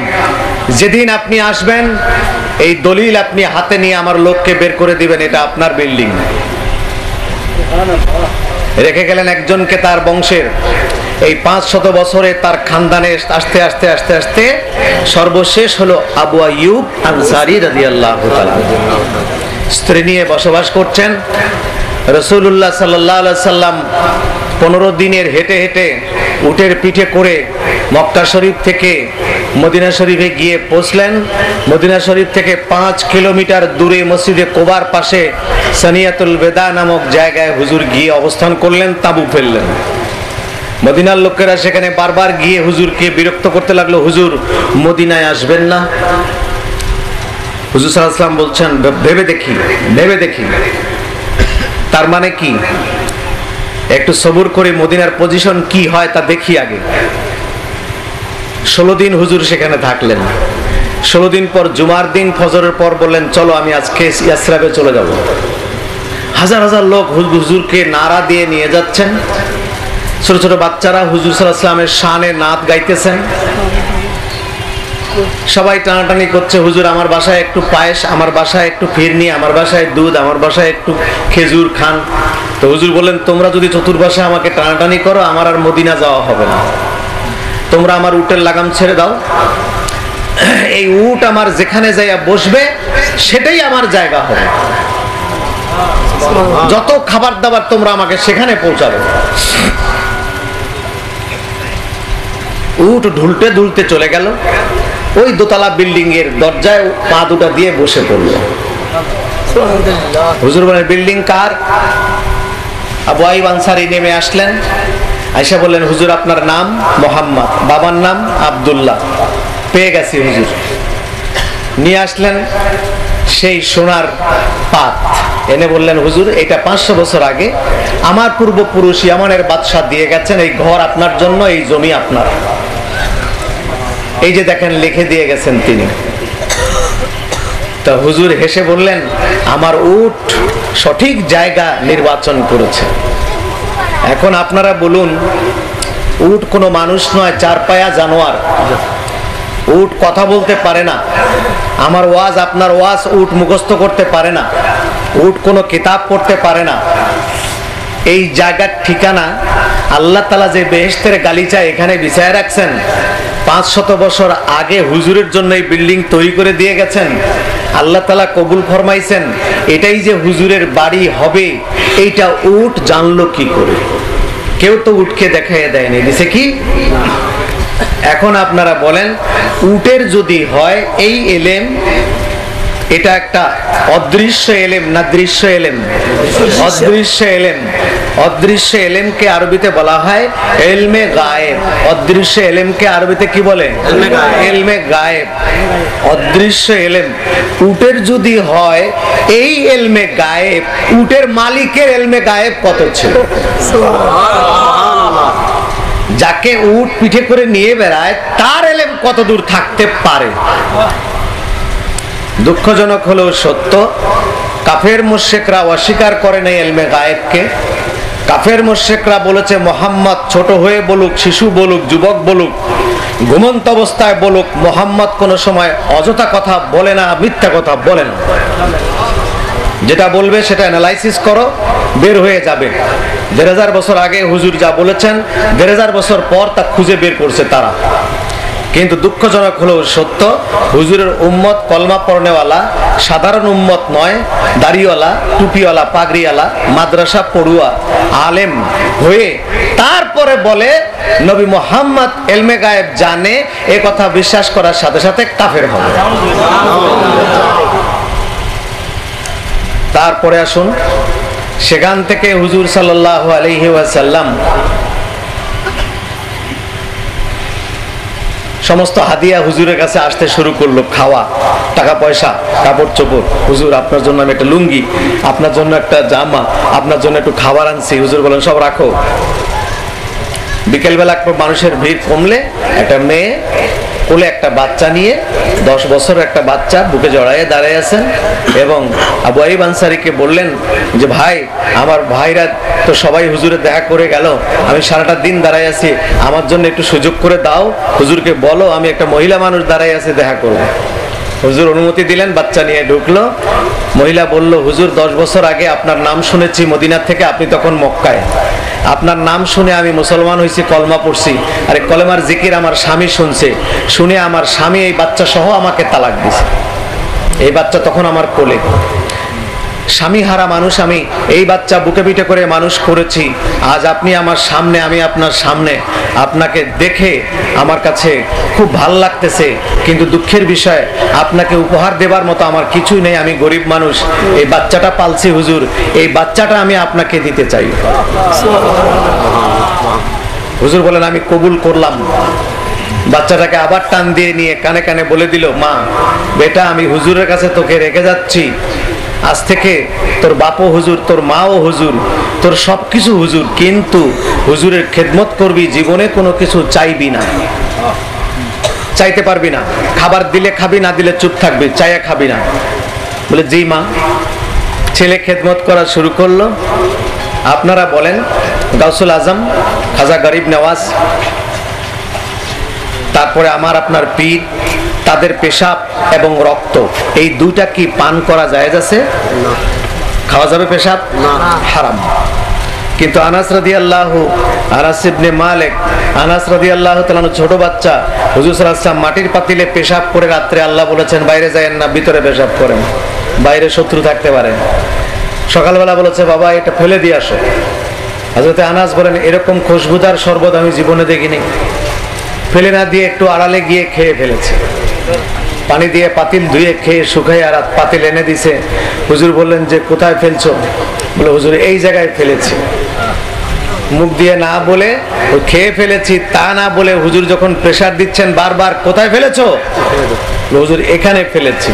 S2: যেদিন আপনি আসবেন, এই দলিল আপনি হাতে নিয়ে আমার লোককে বের করে দিবেন, এটা আপনার বিল্ডিং। রেখে গেলেন একজনকে তার বংশের। এই 500 বছরে তার খানদানে আস্তে আস্তে আস্তে আস্তে সর্বশেষ হলো আবু আইয়ুব আনসারী রাদিয়াল্লাহু তাআলা। স্ত্রী নিয়ে বসবাস করছেন। রাসূলুল্লাহ সাল্লাল্লাহু আলাইহি সাল্লাম 15 দিনের হেঁটে হেঁটে উটের পিঠে করে মক্কা শরীফ থেকে মদিনা শরীফে গিয়ে পৌঁছলেন। মদিনা শরীফ থেকে 5 কিলোমিটার দূরে মসজিদে কোবার পাশে সানিয়াতুল বেদা নামক জায়গায় হুজুর গিয়ে অবস্থান করলেন, তাঁবু ফেললেন। মদিনার লোকেরা সেখানে বারবার গিয়ে হুজুরকে বিরক্ত করতে লাগলো, হুজুর মদিনায় আসবেন না? হুজুর সাল্লাল্লাহু আলাইহি ওয়াসাল্লাম বলছেন, ভেবে দেখি। তার মানে কি? একটু সবুর করে মদিনার পজিশন কি হয় তা দেখি আগে। 16 দিন হুজুর সেখানে থাকলেন। 16 দিন পর জুমার দিন ফজরের পর বললেন, চলো আমি আজকে ইয়াসরিবে চলে যাব। হাজার হাজার লোক হুজুরকে নারা দিয়ে নিয়ে যাচ্ছেন। ছোট ছোট বাচ্চারা হুজুর সাল্লাল্লাহু আলাইহি ওয়াসাল্লামের শানে নাত গাইতেছেন। সবাই টানাটানি করছে, হুজুর আমার বাসায় একটু পায়েস, আমার বাসায় একটু ফিরনি, আমার বাসায় দুধ, আমার বাসায় একটু খেজুর খান। তো হুজুর বললেন, তোমরা যদি চতুর্পাশে আমাকে টানাটানি করো, আমার আর মদিনা যাওয়া হবে না। তোমরা আমার উটের লাগাম ছেড়ে দাও। এই উট আমার যেখানে যাইয়া বসবে সেটাই আমার জায়গা হবে। যত খাবার দাবার তোমরা আমাকে সেখানে পৌঁছাবে। উট ঢুলতে ঢুলতে চলে গেল। ওই দোতলা বিল্ডিং এর দরজায় পা দুটা দিয়ে বসে পড়লো। হুজুর বলেন, বিল্ডিং কার? আবু আইয়ুব আনসারী নেমে আসলেন। আয়েশা বললেন, হুজুর আপনার নাম? মোহাম্মদ। বাবার নাম? আব্দুল্লাহ। পেয়ে গেছি হুজুর। নিয়ে আসলেন সেই সোনার পাত, এনে বললেন, হুজুর এটা 500 বছর আগে আমার পূর্বপুরুষ ইয়ামানের বাদশা দিয়ে গেছেন, এই ঘর আপনার জন্য, এই জমি আপনার। এই যে দেখেন লিখে দিয়ে গেছেন তিনি। তা হুজুর হেসে বললেন, আমার উট সঠিক জায়গা নির্বাচন করেছে। এখন আপনারা বলুন, উট কোনো মানুষ নয়, 4 পায়া জানোয়ার। উট কথা বলতে পারে না। আমার ওয়াজ, আপনার ওয়াজ উট মুখস্থ করতে পারে না। উট কোনো কিতাব পড়তে পারে না। এই জায়গার ঠিকানা আল্লাহ তাআলা যে বেহেশতের গালিচা এখানে বিছায় রাখছেন, 500 বছর আগে হুজুরের জন্য এই বিল্ডিং তৈরি করে দিয়ে গেছেন। আল্লাহ তাআলা কবুল ফরমাইছেন, এটাই যে হুজুরের বাড়ি হবে, এইটা উট জানলো কি করে? কেউ তো উটকে দেখাইয়া দেয়নি, দিছে কি? এখন আপনারা বলেন, উটের যদি হয় এই এলেম, এটা একটা অদৃশ্য এলেম না দৃশ্য এলেম? অদৃশ্য এলেম। অদৃশ্য এলেমকে আরবিতে বলা হয় ইলমে গায়েব। অদৃশ্য এলেমকে আরবিতে কি বলে? ইলমে গায়েব। অদৃশ্য এলেম উটের যদি হয় এই ইলমে গায়েব, উটের মালিকের ইলমে গায়েব কত ছিল? যাকে উট পিঠে করে নিয়ে বেড়ায় তার ইলম কত দূর থাকতে পারে? দুঃখজনক হলেও সত্য, কাফের মুশরিকরা অস্বীকার করে নাই ইলমে গায়েবকে। কাফের মুশরিকরা বলেছে মুহাম্মদ ছোট হয়ে বলুক, শিশু বলুক, যুবক বলুক, ঘুমন্ত অবস্থায় বলুক, মুহাম্মদ কোনো সময় অযথা কথা বলে না, মিথ্যা কথা বলে না। যেটা বলবে সেটা অ্যানালাইসিস করো, বের হয়ে যাবে। ১৫০০ বছর আগে হুজুর যা বলেছেন ১৫০০ বছর পর তা খুঁজে বের করছে তারা। কিন্তু দুঃখজনক হলেও সত্য, হুজুরের উম্মত কলমা পড়নেওয়ালা সাধারণ উম্মত নয়, দাড়িওয়ালা, টুপিওয়ালা, পাগড়িওয়ালা, মাদ্রাসা পড়ুয়া, আলেম হয়ে তারপরে বলে নবী মুহাম্মদ ইলমে গায়েব জানে, এ কথা বিশ্বাস করার সাথে সাথে কাফের হবে। তারপরে আসুন, সেখান থেকে হুজুর সাল্লাল্লাহু আলাইহি ওয়াসাল্লাম সমস্ত হাদিয়া হুজুরের কাছে আসতে শুরু করলো। খাওয়া, টাকা পয়সা, কাপড় চোপড়। হুজুর আপনার জন্য আমি একটা লুঙ্গি, আপনার জন্য একটা জামা, আপনার জন্য একটু খাবার আনছি। হুজুর বলেন সব রাখো। বিকেলবেলা মানুষের ভিড় কমলে একটা মেয়ে কোলে একটা বাচ্চা নিয়ে, 10 বছরের একটা বাচ্চা বুকে জড়াইয়ে দাঁড়িয়ে আছেন এবং আবু আইয়ুব আনসারীকে বললেন যে ভাই, আমার ভাইরা তো সবাই হুজুরের দেখা করে গেল, আমি সারাটা দিন দাঁড়াই আছি, আমার জন্য একটু সুযোগ করে দাও, হুজুরকে বলো আমি একটা মহিলা মানুষ দাঁড়াই আছি, দেখা করবো। হুজুর অনুমতি দিলেন, বাচ্চা নিয়ে ঢুকলো। মহিলা বলল, হুজুর 10 বছর আগে আপনার নাম শুনেছি মদিনা থেকে, আপনি তখন মক্কায়। আপনার নাম শুনে আমি মুসলমান হয়েছি, কলমা পড়ছি। আরে কলেমার জিকির আমার স্বামী শুনছে, শুনে আমার স্বামী এই বাচ্চা সহ আমাকে তালাক দিছে। এই বাচ্চা তখন আমার কোলে। স্বামী হারা মানুষ আমি, এই বাচ্চা বুকে পিঠে করে মানুষ করেছি। আজ আপনি আমার সামনে, আমি আপনার সামনে, আপনাকে দেখে আমার কাছে খুব ভাল লাগতেছে। কিন্তু দুঃখের বিষয়, আপনাকে উপহার দেবার মতো আমার কিছুই নেই, আমি গরিব মানুষ। এই বাচ্চাটা পালছি হুজুর, এই বাচ্চাটা আমি আপনাকে দিতে চাই। হুজুর বলেন আমি কবুল করলাম। বাচ্চাটাকে আবার টান দিয়ে নিয়ে কানে কানে বলে দিল, মা বেটা, আমি হুজুরের কাছে তোকে রেখে যাচ্ছি। আজ থেকে তোর বাপও হুজুর, তোর মাও হুজুর, তোর সবকিছু হুজুর, কিন্তু হুজুরের খেদমত করবি, জীবনে কোনো কিছু চাইবি না, চাইতে পারবি না। খাবার দিলে খাবি, না দিলে চুপ থাকবি, চাইয়া খাবি না। বলে জি মা। ছেলে খেদমত করা শুরু করলো। আপনারা বলেন গাউসুল আজম, খাজা গরিব নওয়াজ, তারপরে আমার আপনার পীর, তাদের পেশাব এবং রক্ত এই দুইটা কি পান করা জায়েজ আছে? খাওয়া যাবে পেশাব? হারাম। কিন্তু আনাস রাদিয়াল্লাহু, আনাস ইবনে মালিক, আনাস রাদিয়াল্লাহু তাআলা ছোট বাচ্চা, হুজুর সাল্লাল্লাহু আলাইহি ওয়াসাল্লাম মাটির পাতিলে পেশাব করে রাত্রে আল্লাহ বলেছেন বাইরে যায়েন না, ভিতরে পেশাব করেন, বাইরে শত্রু থাকতে পারে। সকালবেলা বলেছে বাবা এটা ফেলে দিয়ে আসো। হযরত আনাস বলেন এরকম খুশবুদার শরবত আমি জীবনে দেখিনি। ফেলে না দিয়ে একটু আড়ালে গিয়ে খেয়ে ফেলেছে। পানি দিয়ে পাতিল ধুয়ে খেয়ে শুকাই আর পাতিল এনে দিছে। হুজুর বললেন যে কোথায় ফেলছো? বলে হুজুর এই জায়গায় ফেলেছি। মুখ দিয়ে না বলে ওই খেয়ে ফেলেছি তা না বলে হুজুর যখন প্রেসার দিচ্ছেন বারবার কোথায় ফেলেছো? হুজুর এখানে ফেলেছি।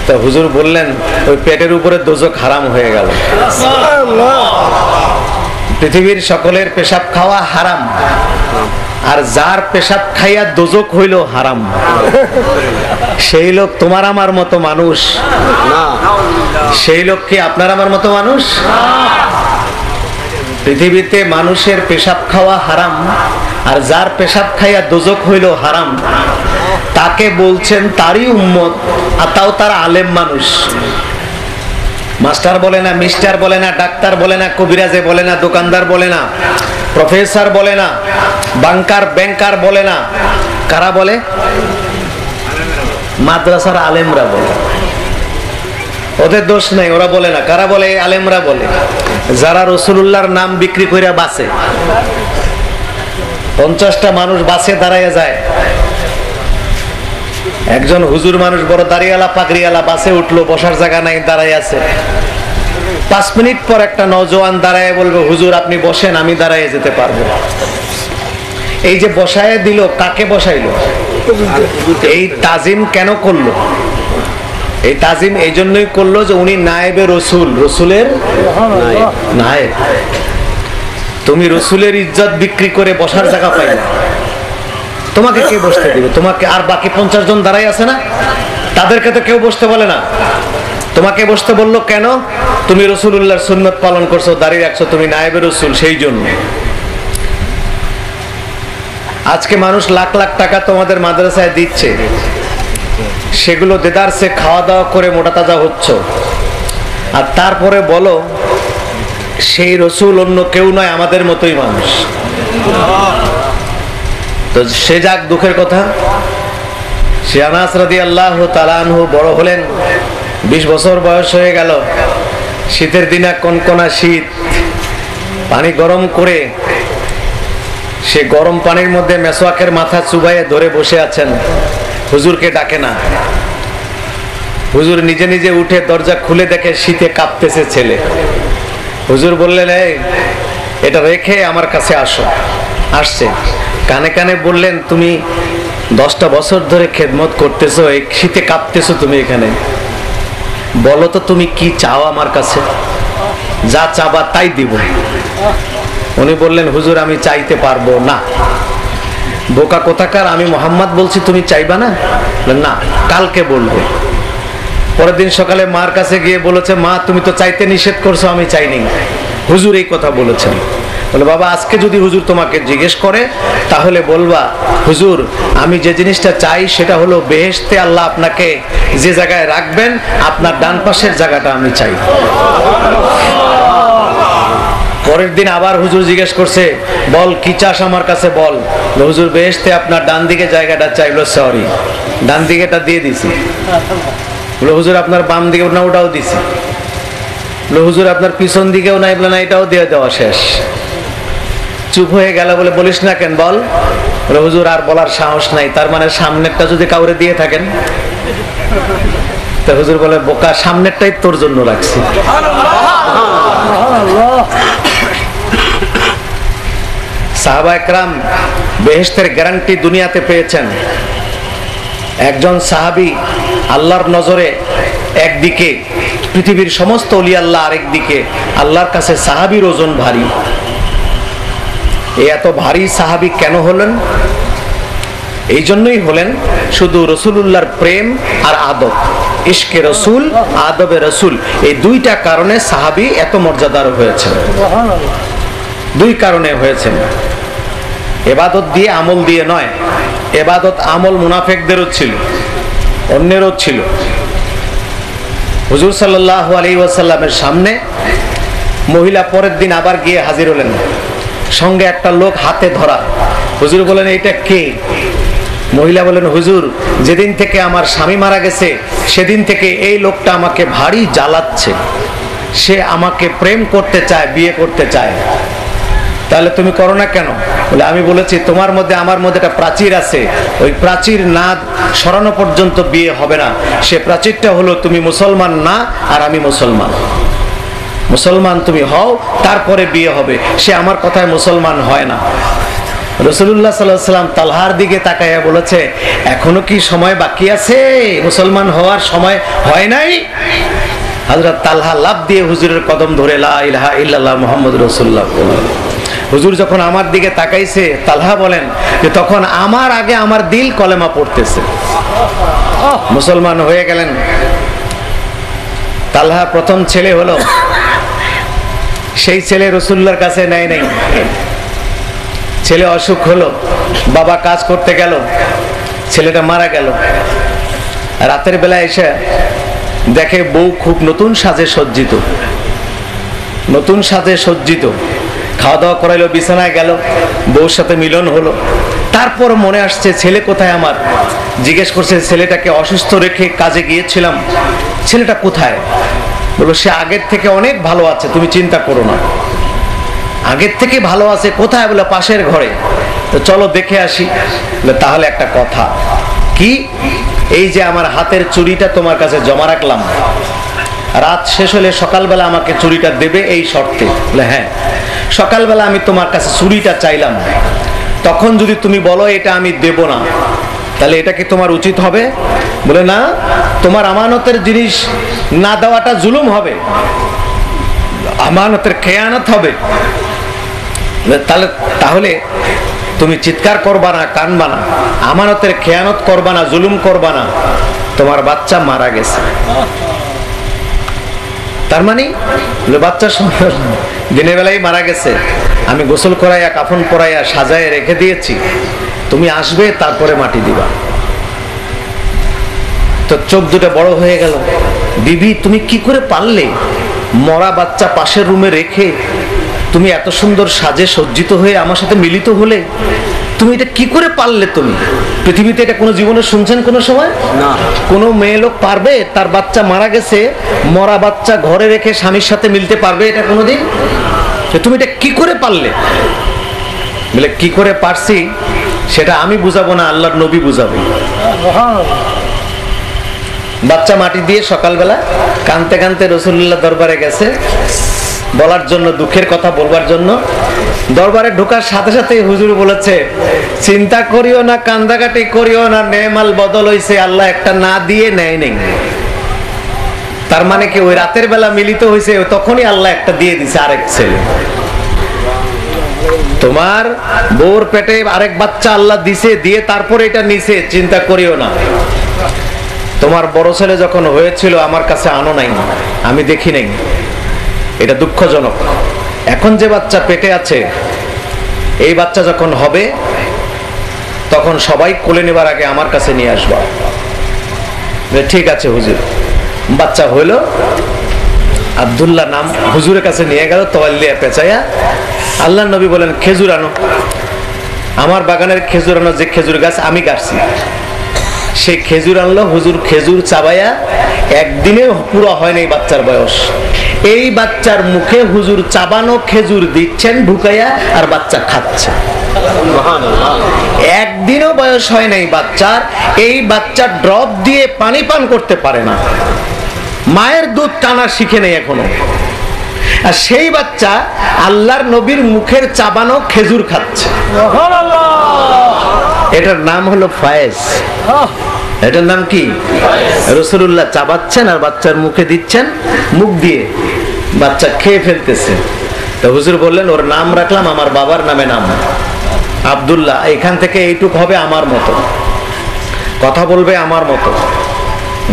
S2: তা হুজুর বললেন ওই পেটের উপরে দোজক হারাম হয়ে গেল। পৃথিবীর সকলের পেশাব খাওয়া হারাম, আর যার পেশাব খাইয়া দোজক হইল হারাম, সেই লোক তোমার আমার মতো মানুষ না। সেই লোক কি আপনার আমার মতো মানুষ? পৃথিবীতে মানুষের পেশাব খাওয়া হারাম, আর যার পেশাব খাইয়া দোজক হইল হারাম, তাকে বলছেন তারই উম্মত, আর তাও তার আলেম মানুষ। মাস্টার বলে না, মিস্টার বলে না, ডাক্তার বলে না, কবিরাজে বলে না, দোকানদার বলে না, প্রফেসর বলে না, বাংকার ব্যাংকার বলে না। কারা বলে? মাদ্রাসার আলেমরা বলে। ওদের দোষ নাই, ওরা বলে না। কারা বলে? আলেমরা বলে। যারা রাসূলুল্লাহর নাম বিক্রি কইরা বাসে, 50টা মানুষ বাসে দাঁড়ায় যায়, একজন হুজুর মানুষ বড় দাড়িওয়ালা পাগড়িওয়ালা বাসে উঠলো, বসার জায়গা নাই, দাঁড়ায় আছে। 5 মিনিট পর একটা নওজোয়ান দাঁড়ায় বলবে হুজুর আপনি বসেন, আমি দাঁড়ায় যেতে পারবো। এই যে বসায় দিল, কাকে বসাইলো? এই তাজিম কেন করলো? এই তাজিম এই জন্যই করলো যে উনি নায়েবে রসুল, রসুলের নায়েব। তুমি রসুলের ইজ্জত বিক্রি করে বসার জায়গা পাইলে তোমাকে কে বসতে দিবে? তোমাকে আর বাকি 50 জন দাঁড়াই আছে না, তাদেরকে তো কেউ বসতে বলে না। তোমাকে বসতে বললো কেন? তুমি রসুলুল্লাহর সুন্নত পালন করছো, দাঁড়িয়ে রাখছো, তুমি নায়েবে রসুল, সেই জন্য। আজকে মানুষ লাখ লাখ টাকা তোমাদের মাদ্রাসায় দিচ্ছে, সেগুলো দেদারসে খাওয়া দাওয়া করে মোটা তাজা হচ্ছ, আর তারপরে বলো সেই রসুল অন্য কেউ নয়, আমাদের মতোই মানুষ। তো সে যাক, দুঃখের কথা। সে আনাস রাদিয়াল্লাহু তাআলা আনহু বড় হলেন, 20 বছর বয়স হয়ে গেল। শীতের দিনে কনকনা শীত, পানি গরম করে সে গরম পানির মধ্যে মেসওয়াকের মাথা চুবাইয়ে ধরে বসে আছেন। হুজুরকে ডাকে না। হুজুর নিজে নিজে উঠে দরজা খুলে দেখে শীতে কাঁপতেছে ছেলে। হুজুর বললেন, এই এটা রেখে আমার কাছে আসো। আসছে, কানে কানে বললেন, তুমি 10টা বছর ধরে খেদমত করতেছো, এই শীতে কাঁপতেছো তুমি এখানে, বলো তো তুমি কি চাও আমার কাছে? যা চাবা তাই দিব। উনি বললেন, হুজুর আমি চাইতে পারবো না। বোকা কোথাকার, আমি মোহাম্মদ বলছি, তুমি চাইবা না? না, কালকে বলবে। পরের দিন সকালে মার কাছে গিয়ে বলেছে, মা তুমি তো চাইতে নিষেধ করছো, আমি চাইনি, হুজুর এই কথা বলেছেন। বলে, বাবা আজকে যদি হুজুর তোমাকে জিজ্ঞেস করে তাহলে বলবা, হুজুর আমি যে জিনিসটা চাই সেটা হলো বেহেশতে আল্লাহ আপনাকে যে জায়গায় রাখবেন, আপনার ডান পাশের জায়গাটা আমি চাই। পরের দিন আবার হুজুর জিজ্ঞেস করছে, বল কি চাস আমার কাছে বল। হুজুর বেহেশতে আপনার ডান দিকে জায়গাটা চাইলো, সরি ডান দিকেটা দিয়ে দিছি। বলে, হুজুর আপনার বাম দিকে না, ওটাও দিছি। বলে, হুজুর আপনার পিছন দিকেও নাই। বলে, না এটাও দিয়ে দেওয়া শেষ। চুপ হয়ে গেল। বলে, বলিস না কেন বল। বলে, হুজুর আর বলার সাহস নাই। তার মানে সামনেরটা যদি কাউরে দিয়ে থাকেন? তা হুজুর বলে, বোকা সামনেরটাই তোর জন্য রাখছি। সাহাবা একরাম বেহেশতের গ্যারান্টি দুনিয়াতে পেয়েছেন। একজন সাহাবী আল্লাহর নজরে একদিকে, পৃথিবীর সমস্ত ওলি আল্লাহ আরেকদিকে। আল্লাহর কাছে সাহাবীর ওজন ভারী। এত ভারী সাহাবী কেন হলেন? এই জন্যই হলেন, শুধু রসুলুল্লাহর প্রেম আর আদব, ইশকে রসুল, আদবে রসুল, এই দুইটা কারণে সাহাবী এত মর্যাদার হয়েছেন। দুই কারণে হয়েছেন, এবাদত দিয়ে আমল দিয়ে নয়। এবাদত আমল মুনাফিকদেরও ছিল, অন্যেরও ছিল। হুজুর সাল্লাল্লাহু আলাইহি ওয়াসাল্লামের সামনে মহিলা পরের দিন আবার গিয়ে হাজির হলেন, সঙ্গে একটা লোক হাতে ধরা। হুজুর বলেন, এটা কে? মহিলা বলেন, হুজুর যেদিন থেকে আমার স্বামী মারা গেছে সেদিন থেকে এই লোকটা আমাকে ভারী জ্বালাচ্ছে, সে আমাকে প্রেম করতে চায়, বিয়ে করতে চায়। তাহলে তুমি করো না কেন? বলে, আমি বলেছি তোমার মধ্যে আমার মধ্যে একটা প্রাচীর আছে, ওই প্রাচীর না সরানো পর্যন্ত বিয়ে হবে না। সে প্রাচীরটা হলো তুমি মুসলমান না আর আমি মুসলমান। মুসলমান তুমি হও, তারপরে বিয়ে হবে। সে আমার কথায় মুসলমান হয় না। রাসূলুল্লাহ সাল্লাল্লাহু আলাইহি ওয়াসাল্লাম তালহার দিকে তাকাইয়া বলেছে, এখনো কি সময় বাকি আছে? মুসলমান হওয়ার সময় হয় নাই? হযরত তালহা লাফ দিয়ে হুজুরের কদম ধরে লা ইলাহা ইল্লাল্লাহ মুহাম্মাদুর রাসূলুল্লাহ। হুজুর যখন আমার দিকে তাকাইছে, তালহা বলেন যে তখন আমার আগে আমার দিল কলেমা পড়তেছে, মুসলমান হয়ে গেলেন। তালহা প্রথম ছেলে হলো, সেই ছেলে রাসূলুল্লাহর কাছে নেয় নাই। ছেলে অসুখ হলো, বাবা কাজ করতে গেল, ছেলেটা মারা গেল। রাতের বেলা এসে দেখে বউ খুব নতুন সাজে সজ্জিত, নতুন সাজে সজ্জিত। খাওয়া দাওয়া করাইলো, বিছানায় গেল, বউর সাথে মিলন হলো। তারপর মনে আসছে ছেলে কোথায় আমার। জিজ্ঞেস করছে, ছেলেটাকে অসুস্থ রেখে কাজে গিয়েছিলাম, ছেলেটা কোথায়? বললো, সে আগের থেকে অনেক ভালো আছে, তুমি চিন্তা করো না, আগের থেকে ভালো আছে। কোথায়? বলে, পাশের ঘরে। তো চলো দেখে আসি। তাহলে একটা কথা, কি? এই যে আমার হাতের চুড়িটা তোমার কাছে জমা রাখলাম,
S3: রাত শেষ হলে সকালবেলা আমাকে চুরিটা দেবে এই শর্তে। বলে হ্যাঁ, সকালবেলা আমি তোমার কাছে চুরিটা চাইলাম, তখন যদি তুমি বলো এটা আমি দেব না, তাহলে এটা কি তোমার উচিত হবে? বলে না, তোমার আমানতের জিনিস না দেওয়াটা জুলুম হবে, আমানতের খেয়ানত হবে। তাহলে তুমি চিৎকার করবা না, কানবা না, আমানতের খেয়ানত করবা না, জুলুম করবা না, তোমার বাচ্চা মারা গেছে। তার মানে বাচ্চা দিনের বেলায় মারা গেছে, আমি গোসল করাইয়া কাফন পরাইয়া সাজায় রেখে দিয়েছি, তুমি আসবে তারপরে মাটি দিবা। তো চোখ দুটো বড় হয়ে গেল, বিবি তুমি কি করে পারলে মরা বাচ্চা পাশের রুমে রেখে তুমি এত সুন্দর সাজে সজ্জিত হয়ে আমার সাথে মিলিত হলে, তুমি এটা কি করে পারলে? তুমি পৃথিবীতে এটা কোনো জীবনে শুনছেন কোনো সময়? না। কোনো মেয়ে লোক পারবে তার বাচ্চা মারা গেছে, মরা বাচ্চা ঘরে রেখে স্বামীর সাথে মিলতে পারবে এটা কোনোদিন? তুমি এটা কি করে পারলে? বলে কি করে পারছি সেটা আমি বুঝাবো না, আল্লাহর নবী বুঝাবো। বাচ্চা মাটি দিয়ে সকালবেলা কানতে কানতে রাসূলুল্লাহ দরবারে গেছে বলার জন্য, দুঃখের কথা বলবার জন্য। দরবারে ঢোকার সাথে সাথে হুজুর বলেছে, চিন্তা করিও না, কান্দাকাটি করিও না, নেমাল বদল হইছে, আল্লাহ একটা না দিয়ে নেয় নেই। তার মানে কি ওই রাতের বেলা মিলিত হয়েছে, তখনই আল্লাহ একটা দিয়ে দিছে আরেক ছেলে। তোমার বউর পেটে আরেক বাচ্চা আল্লাহ দিছে, দিয়ে তারপরে এটা নিছে, চিন্তা করিও না। তোমার বড় ছেলে যখন হয়েছিল আমার কাছে আনো নাই, আমি দেখি নাই, এটা দুঃখজনক। এখন যে বাচ্চা পেটে আছে, এই বাচ্চা যখন হবে তখন সবাই কোলে নেবার আগে আমার কাছে নিয়ে আসবা। ঠিক আছে হুজুর। বাচ্চা হইল, আব্দুল্লাহ নাম, হুজুরের কাছে নিয়ে গেল তোয়াল্লিয়া পেঁচাইয়া। আল্লাহ নবী বলেন খেজুর আনো। আমার বাগানের খেজুর আনো, যে খেজুর গাছ আমি কাটছি, সেই খেজুর আনলো। হুজুর খেজুর চাবাইয়া, একদিনে পুরো হয়নি বাচ্চার বয়স, এই বাচ্চার মুখে হুজুর চাবানো খেজুর দিচ্ছেন ঢুকাইয়া, আর বাচ্চা খাচ্ছে। একদিনও বয়স হয় নাই বাচ্চার, এই বাচ্চা ড্রপ দিয়ে পানি পান করতে পারে না, মায়ের দুধ টানা শিখে নেই এখনো। আর সেই বাচ্চা আল্লাহর নবীর মুখের চাবানো খেজুর খাচ্ছে। এটার নাম হলো ফায়েজ। এটার নাম কি? রাসূলুল্লাহ চাবাচ্ছেন আর বাচ্চার মুখে দিচ্ছেন, মুখ দিয়ে বাচ্চা খেয়ে ফেলতেছে। তো হুজুর বললেন ওর নাম রাখলাম আমার বাবার নামে, নাম আব্দুল্লাহ। এখান থেকে এইটুক হবে আমার মতো, কথা বলবে আমার মতো।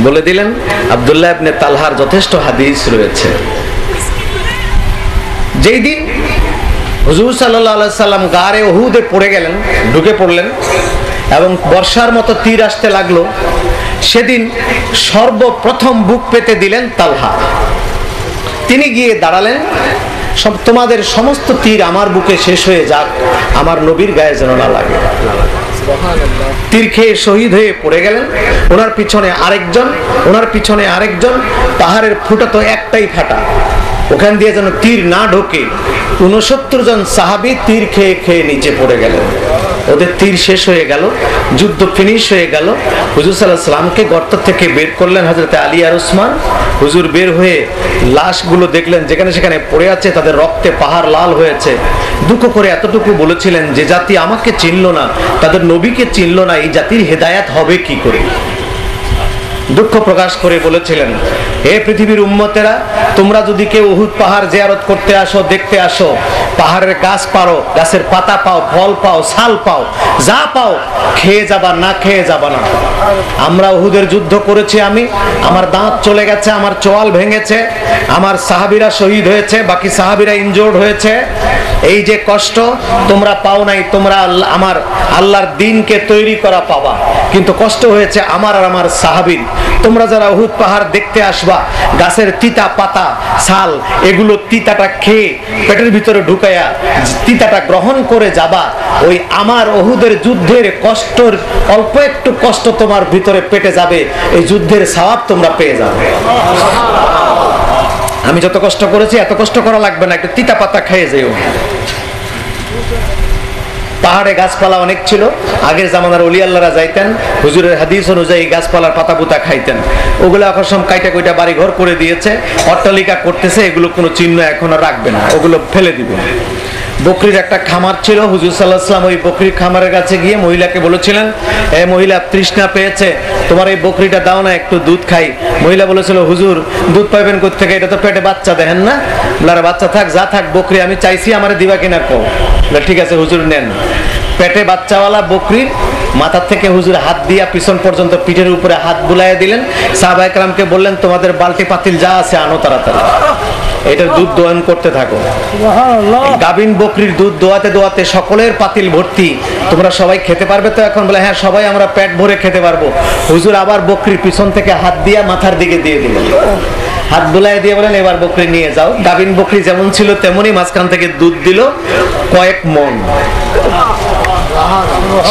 S3: বলে দিলেন। আব্দুল্লাহ ইবনে তালহার যথেষ্ট হাদিস রয়েছে। যেই দিন হুজুর সাল্লাল্লাহু আলাইহি সাল্লাম গারে উহুদে পড়ে গেলেন, ঢুকে পড়লেন এবং বর্ষার মতো তীর আসতে লাগলো, সেদিন সর্বপ্রথম বুক পেতে দিলেন তালহা। তিনি গিয়ে দাঁড়ালেন, সব তোমাদের সমস্ত তীর আমার বুকে শেষ হয়ে যাক, আমার নবীর গায়ে যেন না লাগে। তীর খেয়ে শহীদ হয়ে পড়ে গেলেন। ওনার পিছনে আরেকজন, ওনার পিছনে আরেকজন। পাহাড়ের ফুটা তো একটাই ফাটা, ওখান দিয়ে যেন তীর না ঢোকে। 69 জন সাহাবী তীর খেয়ে খেয়ে নিচে পড়ে গেলেন। ওদের তীর শেষ হয়ে গেল, যুদ্ধ ফিনিশ হয়ে গেল। হুজুর সাল্লাল্লাহু আলাইহি সাল্লামকে গর্ত থেকে বের করলেন হযরতে আলী আর উসমান। হুজুর বের হয়ে লাশগুলো দেখলেন, যেখানে সেখানে পড়ে আছে, তাদের রক্তে পাহাড় লাল হয়েছে। দুঃখ করে এতটুকু বলেছিলেন, যে জাতি আমাকে চিনল না, তাদের নবীকে চিনল না, এই জাতির হেদায়েত হবে কি করে? দুঃখ প্রকাশ করে বলেছিলেন, হে পৃথিবীর উম্মতেরা, তোমরা যদি কেউ উহুদ পাহাড় জিয়ারত করতে আসো, দেখতে আসো, পাহাড়ের গাছ পারো, গাছের পাতা পাও, ফল পাও, ছাল পাও, যা পাও খেয়ে যাবা, না খেয়ে যাবা না। আমরা উহুদের যুদ্ধ করেছি, আমি আমার দাঁত চলে গেছে, আমার চোয়াল ভেঙেছে, আমার সাহাবীরা শহীদ হয়েছে, বাকি সাহাবীরা ইনজোর্ড হয়েছে। এই যে কষ্ট তোমরা পাও নাই, তোমরা আমার আল্লাহর দ্বীনকে তৈরি করা পাবা, কিন্তু কষ্ট হয়েছে আমার আর আমার সাহাবীর। তোমরা যারা উহুদ পাহাড় দেখতে আসবা, গাছের তিতা পাতা, ছাল, এগুলো তিতাটা খেয়ে পেটের ভিতরে ঢুকাইয়া তিতাটা গ্রহণ করে যাবা, ওই আমার উহুদের যুদ্ধের কষ্টর অল্প একটু কষ্ট তোমার ভিতরে পেটে যাবে, এই যুদ্ধের সওয়াব তোমরা পেয়ে যাবে। আমি যত কষ্ট করেছি এত কষ্ট করা লাগবে না, একটু তিতা পাতা খেয়ে যেও। পাহাড়ে গাছপালা অনেক ছিল, আগের জামানার ওলি আল্লাহরা যাইতেন, হুজুরের হাদিস অনুযায়ী গাছপালার পাতা পুতা খাইতেন। ওগুলো এখন সব কাইটা কইটা বাড়ি ঘর করে দিয়েছে, অট্টালিকা করতেছে, এগুলো কোনো চিহ্ন এখন আর রাখবে না, ওগুলো ফেলে দিবে। বকরির একটা খামার ছিল, হুজুর সাল্লাল্লাহু আলাইহি ওয়াসাল্লাম ওই বকরির খামারের কাছে গিয়ে মহিলাকে বলেছিলেন, এ মহিলা, তৃষ্ণা পেয়েছে, তোমার এই বকরিটা দাও না, একটু দুধ খাই। মহিলা বলেছিল, হুজুর দুধ পাইবেন কোথা থেকে, এটা তো পেটে বাচ্চা, দেখেন না? বলে, বাচ্চা থাক যা থাক, বকরি আমি চাইছি, আমারে দিবা কিনা কও। বলে, ঠিক আছে হুজুর নেন। পেটে বাচ্চাওয়ালা বকরির মাথার থেকে হুজুর হাত দিয়া পিছন পর্যন্ত পিঠের উপরে হাত বুলাইয়া দিলেন। সাহাবায়ে কেরামকে বললেন, তোমাদের বালতি পাতিল যা আছে আনো তাড়াতাড়ি, এটার দুধ দোয়ান করতে থাকো। গাভিন বকরির দুধ দোয়াতে দোয়াতে সকলের পাতিল ভর্তি। তোমরা সবাই খেতে পারবে তো এখন? বলে, হ্যাঁ সবাই আমরা পেট ভরে খেতে পারবো। হুজুর আবার বকরির পিছন থেকে হাত দিয়া মাথার দিকে দিয়ে দিলেন, হাত বুলাই দিয়ে বলেন, এবার বকরি নিয়ে যাও। গাভিন বকরি যেমন ছিল তেমনই মাঝখান থেকে দুধ দিল কয়েক মণ।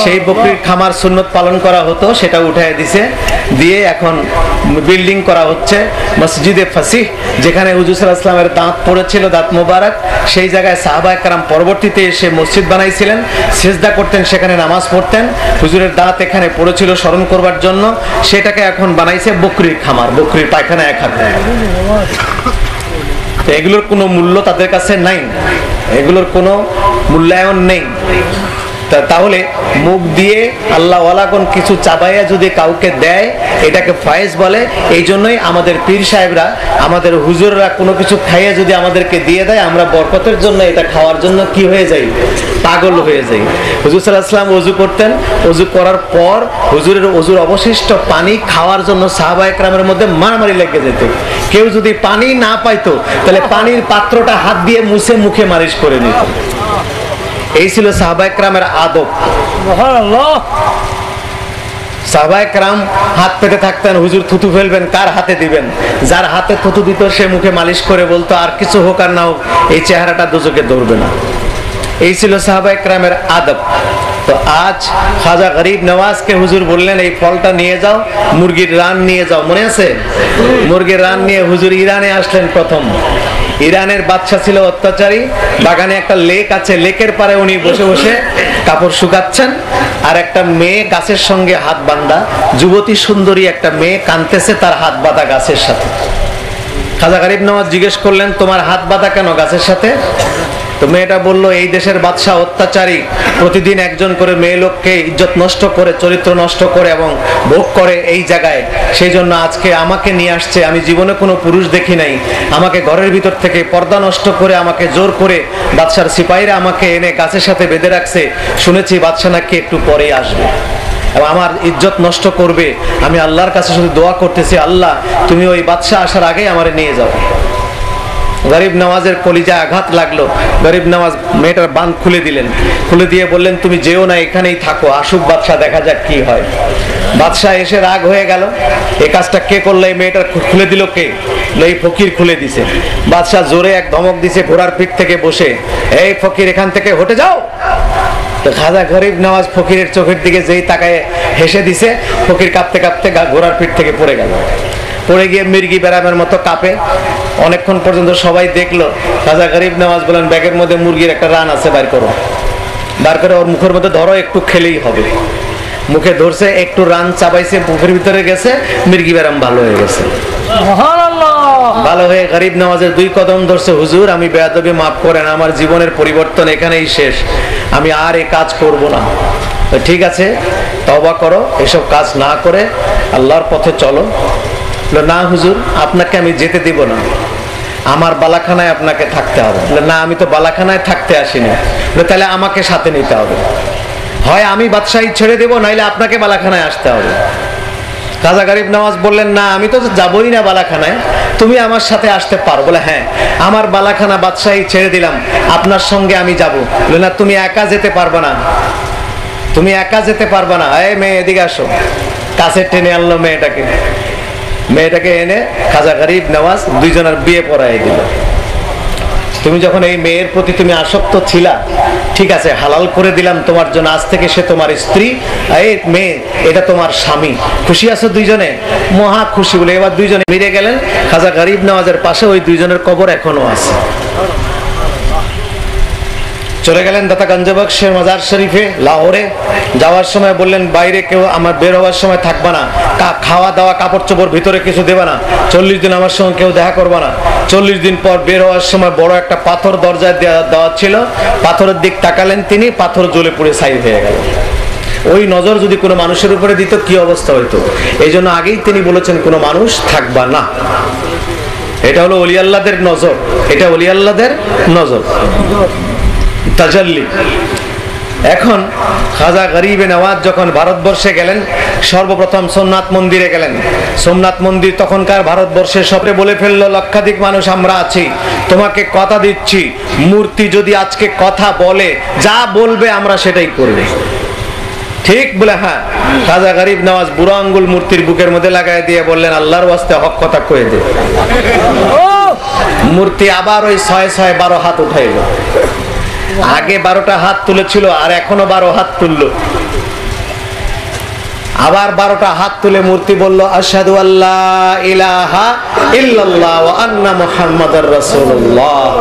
S3: সেই বকরির খামার সুন্নত পালন করা হতো, সেটা উঠায় দিছে, দিয়ে এখন বিল্ডিং করা হচ্ছে মসজিদে ফাসিহ, যেখানে হুজুর সাল্লাল্লাহু আলাইহি ওয়াসাল্লামের দাঁত পড়েছিল, দাঁত মোবারক। সেই জায়গায় সাহাবায়ে কেরাম পরবর্তীতে এসে মসজিদ বানাইছিলেন, সিজদা করতেন, সেখানে নামাজ পড়তেন। হুজুরের দাঁত এখানে পড়েছিল স্মরণ করবার জন্য, সেটাকে এখন বানাইছে বকরির খামার, বকরির পায়খানা এক হাতে। এগুলোর কোনো মূল্য তাদের কাছে নাই, এগুলোর কোনো মূল্যায়ন নেই। তাহলে মুখ দিয়ে আল্লাহ ওয়ালাগন কিছু চাবাইয়া যদি কাউকে দেয়, এটাকে ফায়েজ বলে। এই জন্যই আমাদের পীর সাহেবরা, আমাদের হুজুররা কোনো কিছু খাইয়ে যদি আমাদেরকে দিয়ে দেয়, আমরা বরকতের জন্য এটা খাওয়ার জন্য কি হয়ে যাই? পাগল হয়ে যাই। হুজুর সাল্লাল্লাহু আলাইহি ওয়াসাল্লাম ওযু করতেন, ওযু করার পর হুজুরের ওযুর অবশিষ্ট পানি খাওয়ার জন্য সাহাবায়ে কেরামের মধ্যে মারামারি লেগে যেত। কেউ যদি পানি না পাইতো, তাহলে পানির পাত্রটা হাত দিয়ে মুছে মুখে মালিশ করে নিত। এই ছিল সাহাবায়ে কেরামের আদব। সাহাবায়ে কেরাম হাত পেতে থাকতেন, হুজুর থুতু ফেলবেন, কার হাতে দিবেন? যার হাতে থুতু দিত সে মুখে মালিশ করে বলতো, আর কিছু হোক আর না হোক এই চেহারাটা দোজখে ধরবে না। এই ছিল সাহাবায়ে কেরামের আদব। তো আজ খাজা গরিব নওয়াজকে হুজুর বললেন, এই ফলটা নিয়ে যাও, মুরগির রান নিয়ে যাও। মনে আছে? মুরগির রান নিয়ে হুজুর ইরানে আসলেন প্রথম। ইরানের বাদশা ছিল অত্যাচারী, বাগানে একটা লেক আছে, লেকের পারে উনি বসে বসে কাপড় শুকাচ্ছেন, আর একটা মেয়ে গাছের সঙ্গে হাত বাঁধা, যুবতী সুন্দরী একটা মেয়ে কাঁদতেছে তার হাত বাঁধা গাছের সাথে। খাজা গরিব নওয়াজ জিজ্ঞেস করলেন, তোমার হাত বাঁধা কেন গাছের সাথে? তো মেয়েটা বলল, এই দেশের বাদশা অত্যাচারী, প্রতিদিন একজন করে মেয়ে লোককে ইজ্জত নষ্ট করে, চরিত্র নষ্ট করে এবং ভোগ করে এই জায়গায়, সেই জন্য আজকে আমাকে নিয়ে আসছে। আমি জীবনে কোনো পুরুষ দেখি নাই, আমাকে ঘরের ভিতর থেকে পর্দা নষ্ট করে আমাকে জোর করে বাদশার সিপাহীরা আমাকে এনে গাছের সাথে বেঁধে রাখছে। শুনেছি বাদশা নাকি একটু পরেই আসবে এবং আমার ইজ্জত নষ্ট করবে। আমি আল্লাহর কাছে শুধু দোয়া করতেছি, আল্লাহ তুমি ওই বাদশা আসার আগেই আমারে নিয়ে যাও। গরিব নওয়াজের কলিজায় আঘাত লাগলো। গরিব নওয়াজ মেয়েটার বাঁধ খুলে দিলেন, খুলে দিয়ে বললেন, তুমি যেও না, এখানেই থাকো, আসুক বাদশা, দেখা যাক কি হয়। বাদশা এসে রাগ হয়ে গেল, এই কাজটা কে করলো? এই মেয়েটার খুলে দিল কে? এই ফকির খুলে দিছে। বাদশা জোরে এক ধমক দিছে ঘোড়ার পিঠ থেকে বসে, এই ফকির এখান থেকে হটে যাও। তো খাজা গরিব নওয়াজ ফকিরের চোখের দিকে যেই তাকায় হেসে দিছে, ফকির কাঁপতে কাঁপতে ঘোড়ার পিঠ থেকে পড়ে গেল। পড়ে গিয়ে মির্গি বেড়ামের মতো কাঁপে। অনেকক্ষণ পর্যন্ত সবাই দেখলো। খাজা গরিব নওয়াজ বলেন, ব্যাগের মধ্যে মুরগির একটা রান আছে, বার করো। বার করে ওর মুখের মধ্যে ধরো, একটু খেলেই হবে। মুখে ধরছে, একটু রান চাবাইছে, মুখের ভিতরে গেছে, মির্গি বেড়াম ভালো হয়ে গেছে। ভালো হয়ে গরিব নওয়াজের 2 কদম ধরছে, হুজুর আমি বেয়াদবি মাফ করেন, আমার জীবনের পরিবর্তন এখানেই শেষ, আমি আর এই কাজ করব না। ঠিক আছে, তওবা করো, এসব কাজ না করে আল্লাহর পথে চলো। না হুজুর, আপনাকে আমি যেতে দিব না, আমার বালাখানায় আপনাকে থাকতে হবে। না, আমি তো বালাখানায় থাকতে আসিনি। তাহলে আমাকে সাথে নিতে হবে, হয় আমি বাদশাহী ছেড়ে দেব, নাইলে আপনাকে বালাখানায় আসতে হবে। খাজা গরিব নওয়াজ বললেন, না আমি তো যাবই না বালাখানায়, তুমি আমার সাথে আসতে পারো। বলে, হ্যাঁ, আমার বালাখানা বাদশাহী ছেড়ে দিলাম, আপনার সঙ্গে আমি যাব। বলে, না তুমি একা যেতে পারবে না, তুমি একা যেতে পারবে না। এই মেয়ে এদিকে আসো। কাছে টেনে আনলো মেয়েটাকে। মেয়েটাকে এনে খাজা গরিব নওয়াজ 2 জনের বিয়ে পড়াই দিল। তুমি যখন এই মেয়ের প্রতি তুমি আসক্ত ছিলা, ঠিক আছে, হালাল করে দিলাম তোমার জন্য, আজ থেকে সে তোমার স্ত্রী, এই মেয়ে এটা তোমার স্বামী। খুশি আছো 2 জনে? মহা খুশি। বলে এবার 2 জনে মিলে গেলেন। খাজা গরিব নওয়াজের পাশে ওই 2 জনের কবর এখনো আছে। চলে গেলেন দাতা গঞ্জবক্সের মাজার শরীফে লাহোরে। যাওয়ার সময় বললেন বাইরে কেউ আমার বের হওয়ার সময় থাকবা না, খাওয়া দাওয়া কাপড় চোপড় ভিতরে কিছু দেবে না, 40 দিন আমার সঙ্গে কেউ দেখা করবা না। 40 দিন পর বের হওয়ার সময় বড় একটা পাথর দরজায় দেওয়া ছিল, পাথরের দিক তাকালেন তিনি, পাথর জ্বলে পুড়ে ছাই হয়ে গেল। ওই নজর যদি কোনো মানুষের উপরে দিত কি অবস্থা হইতো। এই জন্য আগেই তিনি বলেছেন কোনো মানুষ থাকবা না। এটা হলো ওলি আল্লাহদের নজর, এটা ওলি আল্লাহদের নজর, তাজাল্লি। এখন খাজা গরিবে নওয়াজ যখন ভারতবর্ষে গেলেন, সর্বপ্রথম সোমনাথ মন্দিরে গেলেন। সোমনাথ মন্দির তখনকার ভারতবর্ষের সবরে বলে ফেললো, লক্ষাধিক মানুষ আমরা আছি, তোমাকে কথা দিচ্ছি, মূর্তি যদি আজকে কথা বলে, যা বলবে আমরা সেটাই করব। ঠিক বলে হ্যাঁ। খাজা গরিব নওয়াজ বুড়ো আঙ্গুল মূর্তির বুকের মধ্যে লাগাই দিয়ে বললেন, আল্লাহর ওয়াস্তে হক কথা কয়ে দে। মূর্তি আবার ওই 6-6-12 হাত উঠাইল। আগে 12টা হাত তুলেছিল আর এখনো 12 হাত তুললো। আবার 12টা হাত তুলে মূর্তি বলল, আশহাদু আল্লা ইলাহা ইল্লাল্লাহ ওয়া আন্না মুহাম্মাদার রাসূলুল্লাহ।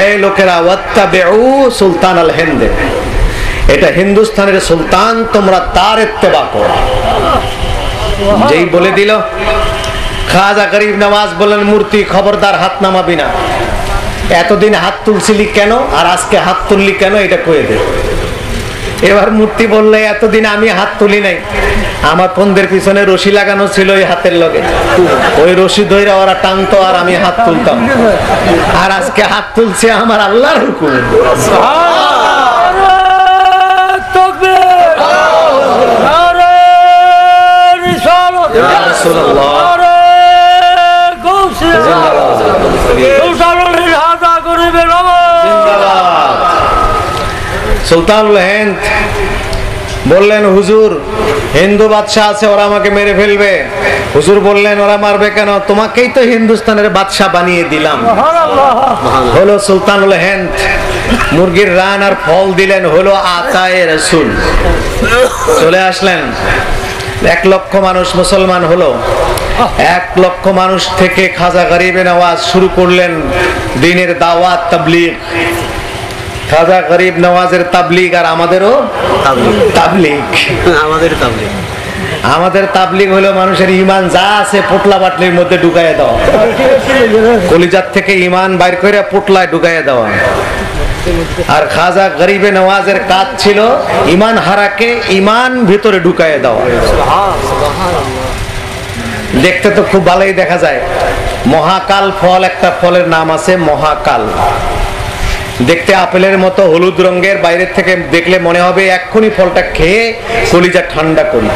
S3: এই লোকেরা, ওয়াত্তাবিউ সুলতান আল হিন্দ, এটা হিন্দুস্তানের সুলতান, তোমরা তার ইত্তেবা করো। যেই বলে দিল, খাজা গরিব নওয়াজ বললেন, মূর্তি খবরদার হাত নামাবি না। এতদিন হাত তুলছিলি কেন আর আজকে হাত তুললি কেন, এটা কয়ে দে। এবার মূর্তি বললে, এতদিন আমি হাত তুলি নাই, আমার পন্দের পিছনে রশি লাগানো ছিল ওই হাতের লগে, ওই রশি ধরে ওরা টানতো আর আমি হাত তুলতাম, আর আজকে হাত তুলছে আমার আল্লাহর হুকুম। সুলতানুল হিন্দ বললেন, হুজুর হিন্দু বাদশাহ আছে, ওরা আমাকে মেরে ফেলবে। হুজুর বললেন, ওরা মারবে কেন, তোমাকেই তো হিন্দুস্তানের বাদশাহ বানিয়ে দিলাম। হলো সুলতানুল হিন্দ। মুরগির রান আর ফল দিলেন, হলো আতায়ে রাসূল। চলে আসলেন। 1 লক্ষ মানুষ মুসলমান হলো। 1 লক্ষ মানুষ থেকে খাজা গরিবে নওয়াজ শুরু করলেন দ্বীনের দাওয়াত, তাবলীগ। খাজা গরিব নওয়াজের তাবলীগ আর আমাদেরও তাবলীগ। আমাদের তাবলীগ হলো মানুষের ঈমান যা আছে পোটলা বাটলির মধ্যে ঢুকাইয়া দেওয়া, কলিজার থেকে ঈমান বাইর করে পোটলায় ঢুকাইয়া দেওয়া। আর খাজা গরিবে নওয়াজের কাজ ছিল ঈমান হারাকে ঈমান ভিতরে ঢুকাইয়া দেওয়া। দেখতে তো খুব ভালোই দেখা যায়। মহাকাল ফল, একটা ফলের নাম আছে মহাকাল। দেখতে আপেলের মতো হলুদ রঙের, বাইরের থেকে দেখলে মনে হবে এক্ষুনি ফলটা খেয়ে কলিজা ঠান্ডা করি,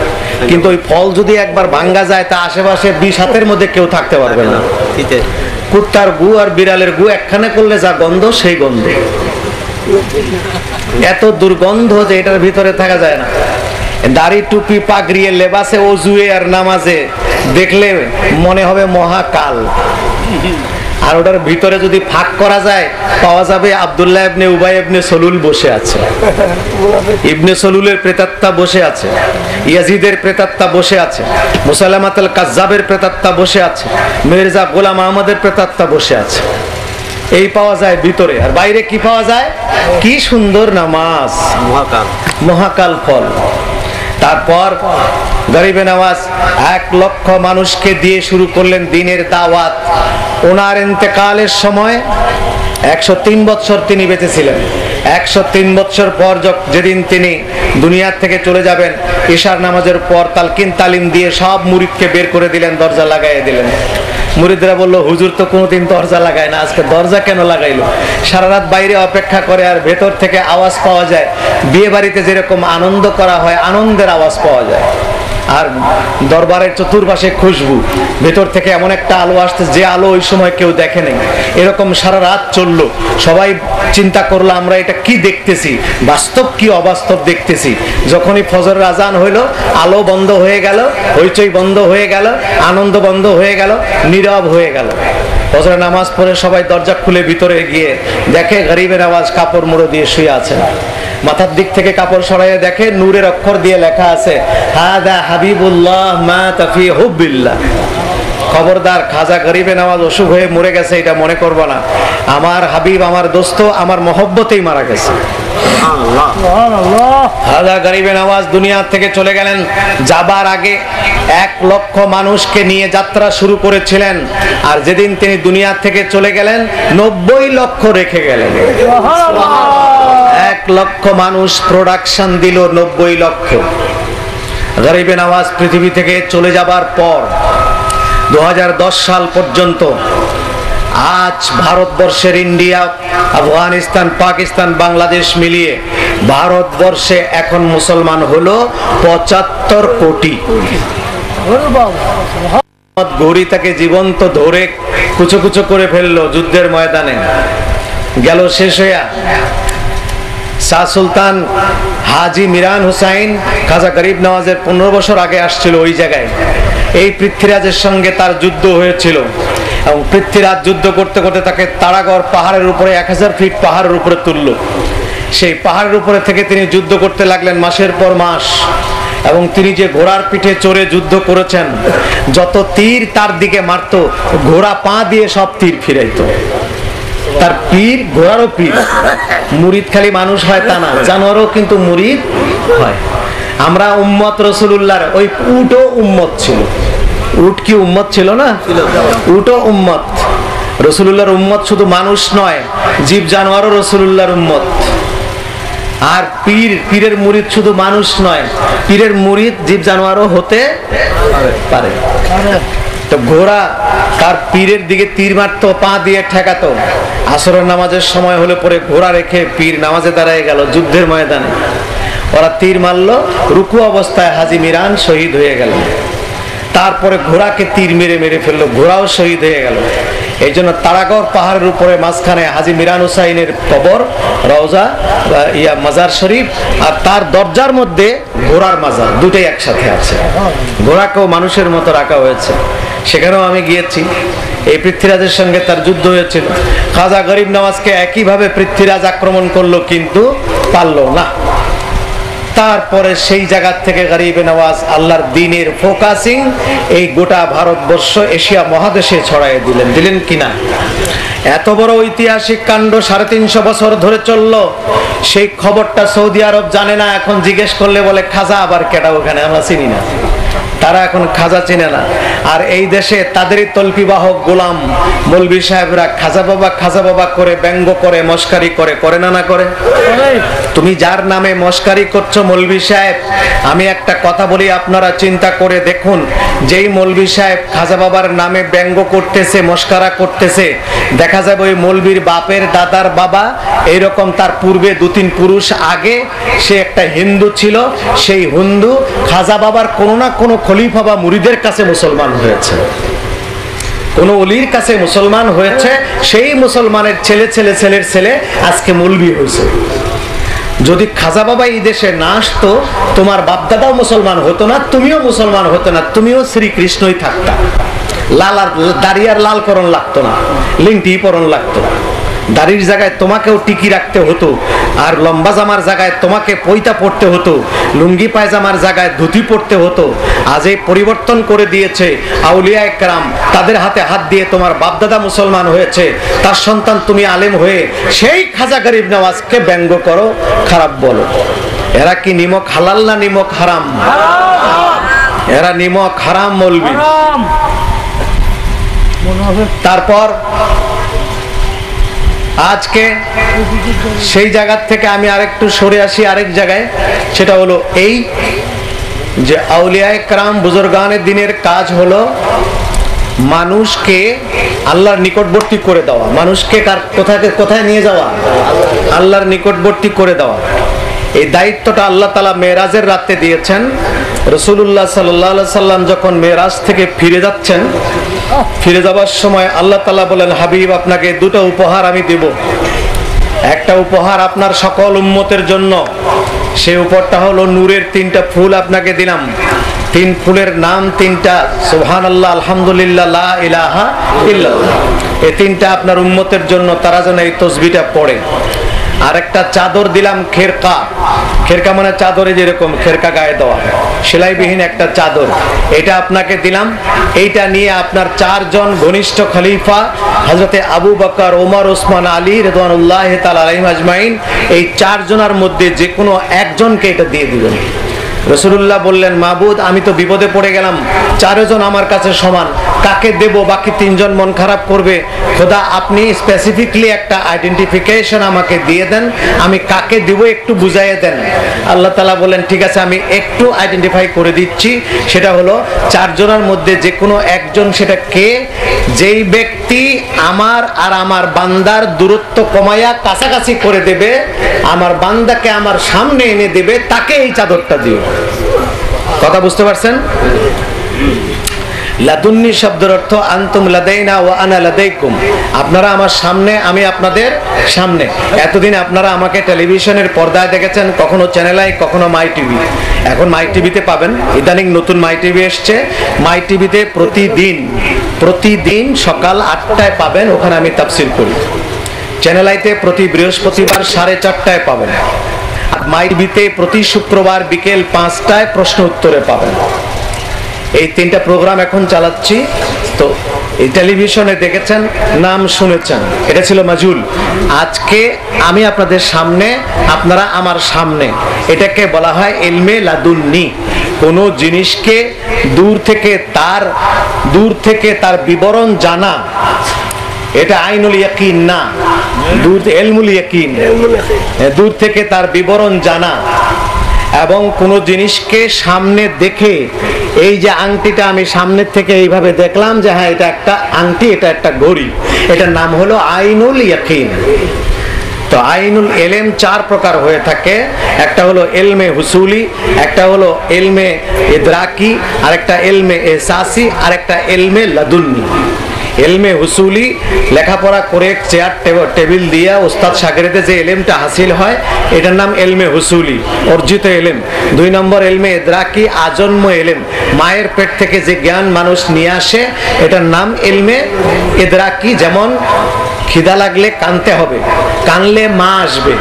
S3: কিন্তু ওই ফল যদি একবার ভাঙ্গা যায় তা আশেপাশে 20 হাতের মধ্যে কেউ থাকতে পারবে না। কুত্তার গু আর বিড়ালের গু একখানে করলে যা গন্ধ, সেই গন্ধ, এত দুর্গন্ধ যে এটার ভিতরে থাকা যায় না। দাড়ি টুপি পাগড়িয়ে লেবাসে ওজুয়ে আর নামাজে দেখলে মনে হবে মহাকাল। আর ওটার ভিতরে যদি ফাঁক করা যায় পাওয়া যাবে আব্দুল্লাহ ইবনে উবাই ইবনে সলুল বসে আছে, ইবনে সলুলের প্রেতাত্মা বসে আছে, ইয়াজিদের প্রেতাত্মা বসে আছে, মুসাইলামাতুল কাজ্জাবের প্রেতাত্মা বসে আছে, মির্জা গোলাম আহমদের প্রেতাত্মা বসে আছে। এই পাওয়া যায় ভিতরে। আর বাইরে কি পাওয়া যায়? কি সুন্দর নামাজ, মহাকাল ফল। তারপর গরিবে নওয়াজ 1 লক্ষ মানুষকে দিয়ে শুরু করলেন দ্বীনের দাওয়াত। ওনার ইন্তেকালের সময় 103 বছর তিনি বেঁচে ছিলেন। 103 বছর পর যেদিন তিনি দুনিয়ার থেকে চলে যাবেন, ইশার নামাজের পর তালকিন তালিম দিয়ে সব মুরিদকে বের করে দিলেন, দরজা লাগাইয়ে দিলেন। মুরিদরা বললো, হুজুর তো কোনোদিন দরজা লাগায় না, আজকে দরজা কেন লাগাইলো? সারা রাত বাইরে অপেক্ষা করে আর ভেতর থেকে আওয়াজ পাওয়া যায়। বিয়ে বাড়িতে যেরকম আনন্দ করা হয়, আনন্দের আওয়াজ পাওয়া যায়। আর দরবারের চতুর্পাশে খুশবু, ভেতর থেকে এমন একটা আলো আসছে যে আলো ওই সময় কেউ দেখে নেই। এরকম সারা রাত চললো। সবাই চিন্তা করলো, আমরা এটা কি দেখতেছি, বাস্তব কি অবাস্তব দেখতেছি। যখনই ফজরের আজান হইলো, আলো বন্ধ হয়ে গেল, হইচই বন্ধ হয়ে গেল, আনন্দ বন্ধ হয়ে গেল, নীরব হয়ে গেল। ফজরের নামাজ পড়ে সবাই দরজা খুলে ভিতরে গিয়ে দেখে গরিবের আওয়াজ কাপড় মুড়ো দিয়ে শুয়ে আছেন। মাথার দিক থেকে কাপড় সরাইয়ে দেখে নূরের অক্ষর দিয়ে লেখা আছে, হাদা হাবিবুল্লাহ মাতা ফি হুব্বিল্লাহ। খবরদার, খাজা গরিবে নওয়াজ অসুখ হয়ে মরে গেছে এটা মনে করবো না। আমার হাবিব, আমার দোস্ত, আমার মহব্বতেই মারা গেছে। খাজা গরিবে নওয়াজ দুনিয়া থেকে চলে গেলেন। যাবার আগে 1 লক্ষ মানুষকে নিয়ে যাত্রা শুরু করেছিলেন, আর যেদিন তিনি দুনিয়া থেকে চলে গেলেন 90 লক্ষ রেখে গেলেন। 1 লক্ষ মানুষ প্রোডাকশন দিল 90 লক্ষ। গরিবে নওয়াজ পৃথিবী থেকে চলে যাবার পর 2010 সাল পর্যন্ত আজ ভারতবর্ষের, ইন্ডিয়া, আফগানিস্তান, পাকিস্তান, বাংলাদেশ মিলিয়ে ভারতবর্ষে এখন মুসলমান হলো 75 কোটি। ঘড়ি তাকে জীবন্ত ধরে কুচো কুচো করে ফেললো যুদ্ধের ময়দানে, গেল শেষ হইয়া। শাহ সুলতান হাজি মিরান হুসাইন খাজা গরিব নওয়াজের 15 বছর আগে আসছিল ওই জায়গায়। এই পৃথ্বীরাজের সঙ্গে তার যুদ্ধ হয়েছিল, এবং পৃথ্বীরাজ যুদ্ধ করতে করতে তাকে তারাগড় পাহাড়ের উপরে 1000 ফিট পাহাড়ের উপরে তুলল। সেই পাহাড়ের উপরে থেকে তিনি যুদ্ধ করতে লাগলেন মাসের পর মাস, এবং তিনি যে ঘোড়ার পিঠে চড়ে যুদ্ধ করেছেন, যত তীর তার দিকে মারত, ঘোড়া পা দিয়ে সব তীর ফিরাইত। তার পীর, ঘোড়ারও পীর। মুরিদ খালি মানুষ হয় তা না, জানোয়ারও কিন্তু মুরিদ হয়। আমরা উম্মত রাসূলুল্লাহর, ওই উটও উম্মত ছিল। উট কি উম্মত ছিল না? উটও উম্মত। রাসূলুল্লাহর উম্মত শুধু মানুষ নয়, জীব জানোয়ারও রাসূলুল্লাহর উম্মত। আর পীরের মুরিদ শুধু মানুষ নয়, পীরের মুরিদ জীব জানোয়ারও হতে পারে। তো ঘোড়া তার পীরের দিকে তীর মারতো, পা দিয়ে ঠেকাতো। আসরের নামাজের সময় হলে পরে ঘোড়া রেখে পীর নামাজে দাঁড়ায় গেল যুদ্ধের ময়দানে। ওরা তীর মারলো, রুকু অবস্থায় হাজি মিরান শহীদ হয়ে গেল। তারপরে ঘোড়াকে তীর মেরে মেরে ফেললো, ঘোড়াও শহীদ হয়ে গেল। এই জন্য তারাগড় পাহাড়ের উপরে মাঝখানে হাজি মিরান হুসাইনের কবর, রওজা, মাজার শরীফ, আর তার দরজার মধ্যে ঘোড়ার মাজার, দুটোই একসাথে আছে। ঘোড়াকেও মানুষের মতো রাখা হয়েছে। সেখানেও আমি গিয়েছি। এই পৃথ্বীরাজের সঙ্গে তার যুদ্ধ হয়েছিল। খাজা গরিব নওয়াজকে একইভাবে পৃথ্বীরাজ আক্রমণ করলো, কিন্তু পারল না। তারপরে সেই জায়গা থেকে গরিবে নওয়াজ আল্লাহর দ্বীনের ফোকাসিং এই গোটা ভারতবর্ষ, এশিয়া মহাদেশে ছড়াই দিলেন কিনা? এত বড় ঐতিহাসিক কাণ্ড 350 বছর ধরে চললো। সেই খবরটা সৌদি আরব জানে না। এখন জিজ্ঞেস করলে বলে খাজা আবার কেডা, ওখানে আমরা চিনি না। তারা এখন খাজা চিনে না। আর এই দেশে তাদেরই তল্পিবাহক গোলাম মৌলভী সাহেবরা খাজা বাবা করে ব্যঙ্গ করে, মস্কারি করে, করে না করে? তুমি যার নামে মস্কারি করছো মৌলভী সাহেব, আমি একটা কথা বলি, আপনারা চিন্তা করে দেখুন, যেই মৌলভী সাহেব খাজা বাবার নামে ব্যঙ্গ করতেছে, মস্কারা করতেছে, দেখা যাবে ওই মৌলভীর বাপের দাদার বাবা, এইরকম তার পূর্বে 2-3 পুরুষ আগে সে একটা হিন্দু ছিল। সেই হিন্দু খাজা বাবার কোনো না কোনো খলিফা বা মুরিদের কাছে মুসলমান হয়েছে, কোন ওলির কাছে মুসলমান হয়েছে। সেই মুসলমানের ছেলের ছেলে আজকে মৌলভী হয়েছে। যদি খাজা বাবা এই দেশে না আসতো, তোমার বাপদাদাও মুসলমান হতো না, তুমিও মুসলমান হতো না, তুমিও শ্রীকৃষ্ণই থাকতা। লাল আর দাড়ি আর লাল করণ লাগতো না, লিংটি পরণ লাগতো না। দাড়ির জায়গায় তোমাকেও টিকি রাখতে হতো, আর লম্বা জামার জায়গায় তোমাকে পৈতা পড়তে হতো, লুঙ্গি পায়জামার জায়গায় ধুতি পড়তে হতো। আজ এই পরিবর্তন করে দিয়েছে আউলিয়ায়ে কেরাম, তাদের হাতে হাত দিয়ে তোমার বাপদাদা মুসলমান হয়েছে, তার সন্তান তুমি আলেম হয়ে সেই খাজা গরিব নওয়াজকে ব্যঙ্গ করো, খারাপ বলো। এরা কি নিমক হালাল না নিমক হারাম? এরা নিমক হারাম মৌলবি। তারপর আজকে সেই জায়গা থেকে আমি আরেকটু সরে আসি আরেক জায়গায়। সেটা হলো এই যে আউলিয়ায়ে কেরাম বুজুর্গানে দ্বীনের কাজ হলো মানুষকে আল্লাহর নিকটবর্তী করে দেওয়া, মানুষকে কোথায় নিয়ে যাওয়া? আল্লাহর নিকটবর্তী করে দেওয়া। এই দায়িত্বটা আল্লাহ তাআলা মেরাজের রাতে দিয়েছেন। রাসূলুল্লাহ সাল্লাল্লাহু আলাইহি সাল্লাম যখন মেরাজ থেকে ফিরে যাচ্ছেন, ফিরে যাবার সময় আল্লাহ তাআলা বলেন, হাবিব আপনাকে 2টা উপহার আমি দেব। একটা উপহার আপনার সকল উম্মতের জন্য, সেই উপহারটা হলো নূরের 3টা ফুল আপনাকে দিলাম। 3 ফুলের নাম 3টা, সুবহানাল্লাহ, আলহামদুলিল্লাহ, লা ইলাহা ইল্লাল্লাহ। এই 3টা আপনার উম্মতের জন্য, তারা যেন এই তাসবিহটা পড়ে। আর একটা চাদর দিলাম খেরকা। খেরকা মানে চাদরে যেরকম খেরকা গায়ে দেওয়া, সেলাইবিহীন একটা চাদর, এটা আপনাকে দিলাম। এইটা নিয়ে আপনার 4 জন ঘনিষ্ঠ খলিফা হযরতে আবু বকর, ওমর, ওসমান, আলী রাদিয়াল্লাহু তাআলা আলাইহিম আজমাইন, এই 4 জনের মধ্যে যে কোনো একজনকে এটা দিয়ে দিবেন। রাসূলুল্লাহ বললেন, মাবুদ আমি তো বিপদে পড়ে গেলাম, 4 জন আমার কাছে সমান, কাকে দেব? বাকি 3 জন মন খারাপ করবে। খোদা আপনি স্পেসিফিকলি একটা আইডেন্টিফিকেশন আমাকে দিয়ে দেন, আমি কাকে দেব একটু বুঝাইয়ে দেন। আল্লাহ তাআলা বলেন, ঠিক আছে আমি একটু আইডেন্টিফাই করে দিচ্ছি, সেটা হলো 4 জনের মধ্যে যে কোনো একজন। সেটা কে? যেই ব্যক্তি আমার আর আমার বান্দার দূরত্ব কমায়া কাছাকাছি করে দেবে, আমার বান্দাকে আমার সামনে এনে দেবে, তাকে এই চাদরটা দিও। কথা বুঝতে পারছেন? লাদুন্নি শব্দের অর্থ আনতুম লাদাইনা ওয়া আনা লাদাইকুম, আপনারা আমার সামনে, আমি আপনাদের সামনে। এতদিন আপনারা আমাকে টেলিভিশনের পর্দায় দেখেছেন, কখনো চ্যানেল আই, কখনো মাই টিভি। এখন মাই টিভিতে পাবেন, ইদানিং নতুন মাই টিভি এসছে। মাই টিভিতে প্রতিদিন সকাল 8টায় পাবেন, ওখানে আমি তাফসীর করি। চ্যানেল আইতে প্রতি বৃহস্পতিবার 4:30টায় পাবেন। মাই টিভিতে প্রতি শুক্রবার বিকেল 5টায় প্রশ্ন উত্তরে পাবেন। এই 3টা প্রোগ্রাম এখন চালাচ্ছি। তো এই টেলিভিশনে দেখেছেন, নাম শুনেছেন, এটা ছিল মাজুল। আজকে আমি আপনাদের সামনে, আপনারা আমার সামনে, এটাকে বলা হয় ইলমে লাদুন্নি। কোন জিনিসকে দূর থেকে তার বিবরণ জানা, এটা আইনুল ইয়াকিন না, ইলমুল ইয়াকিন। দূর থেকে তার বিবরণ জানা এবং কোন জিনিসকে সামনে দেখে, এই যে আংটিটা আমি সামনের থেকে এইভাবে দেখলাম যে হ্যাঁ এটা একটা আংটি, এটা একটা ঘড়ি, এটার নাম হলো আইনুল ইয়াকিন। তো আইনুল ইলম 4 প্রকার হয়ে থাকে। একটা হলো ইলমে হুসুলি, একটা হলো ইলমে ইদরাকি, আরেকটা ইলমে এহসাসি, আরেকটা ইলমে লাদুন্নি। ইলমে হুসুলি লেখাপড়া করে চেয়ার টেবিল দিয়ে ওস্তাদ শাগিরদের যে ইলমটা হাসিল হয়, এটার নাম ইলমে হুসুলি, অর্জিত ইলম। 2 নম্বর ইলমে ইদরাকি, আজন্ম ইলম, মায়ের পেট থেকে যে জ্ঞান মানুষ নিয়ে আসে, এটার নাম ইলমে ইদরাকি। যেমন খিদা লাগলে কানতে হবে, কানলে মা আসবে,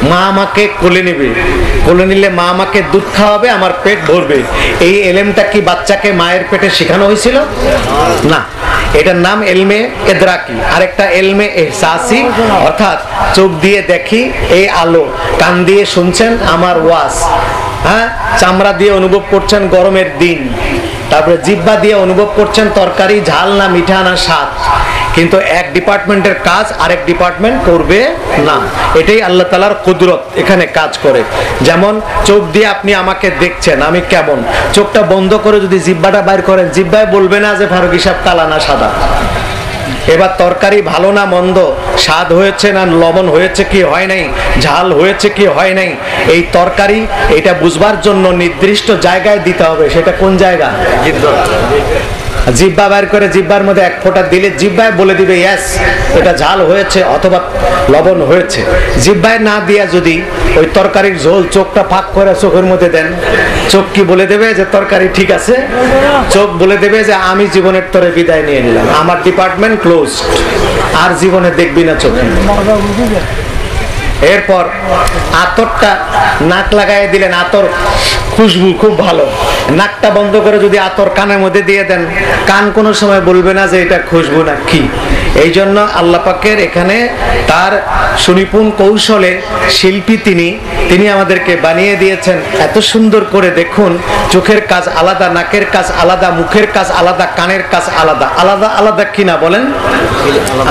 S3: মা আমাকে কোলে নেবে, কোলে নিলে মা আমাকে দুধ খাওয়াবে, আমার পেট ভরবে। এই ইলমটা কি বাচ্চাকে মায়ের পেটে শেখানো হয়েছিল? না, এটার নাম ইলমে ইদরাকি। আরেকটা ইলমে এহসাসি, অর্থাৎ চোখ দিয়ে দেখি এই আলো, কান দিয়ে শুনছেন আমার ওয়াজ, হ্যাঁ, চামড়া দিয়ে অনুভব করছেন গরমের দিন, তারপরে জিহ্বা দিয়ে অনুভব করছেন তরকারি ঝাল না মিঠা না স্বাদ। কিন্তু এক ডিপার্টমেন্টের কাজ আরেক ডিপার্টমেন্ট করবে না। এটাই আল্লাহ তাআলার কুদরত এখানে কাজ করে। যেমন চোখ দিয়ে আপনি আমাকে দেখছেন, আমি কেমন, চোখটা বন্ধ করে যদি জিহ্বাটা বাইর করেন, জিহ্বায় বলবে না যে ফারুক সাহেব কালা না সাদা। এবার তরকারি ভালো না মন্দ, স্বাদ হয়েছে না লবণ হয়েছে কি হয় নাই, ঝাল হয়েছে কি হয় নাই, এই তরকারি এটা বুঝবার জন্য নির্দিষ্ট জায়গায় দিতে হবে। সেটা কোন জায়গা? জিহ্বা বাইর করে জিহ্বার মধ্যে 1 ফোঁটা দিলে জিহ্বায় বলে দিবে ইয়েস এটা ঝাল হয়েছে অথবা লবণ হয়েছে। জিহ্বায় না দিয়া যদি ওই তরকারির ঝোল চোখটা ফাঁক করে চোখের মধ্যে দেন, চোখ কি বলে দেবে যে তরকারি ঠিক আছে? চোখ বলে দেবে যে আমি জীবনের তরে বিদায় নিয়ে নিলাম, আমার ডিপার্টমেন্ট ক্লোজ, আর জীবনে দেখবি না চোখে। এরপর আতরটা নাক লাগাই দিলেন, আতর খুশবু খুব ভালো, নাকটা বন্ধ করে যদি আতর কানের মধ্যে দিয়ে দেন, কান কোনো সময় বলবে না যে এটা খুশবু না কি। এই জন্য আল্লাহ পাকের এখানে তার সুনিপুণ কৌশলে শিল্পী তিনি আমাদেরকে বানিয়ে দিয়েছেন এত সুন্দর করে। দেখুন, চোখের কাজ আলাদা, নাকের কাজ আলাদা, মুখের কাজ আলাদা, কানের কাজ আলাদা, আলাদা আলাদা কিনা বলেন?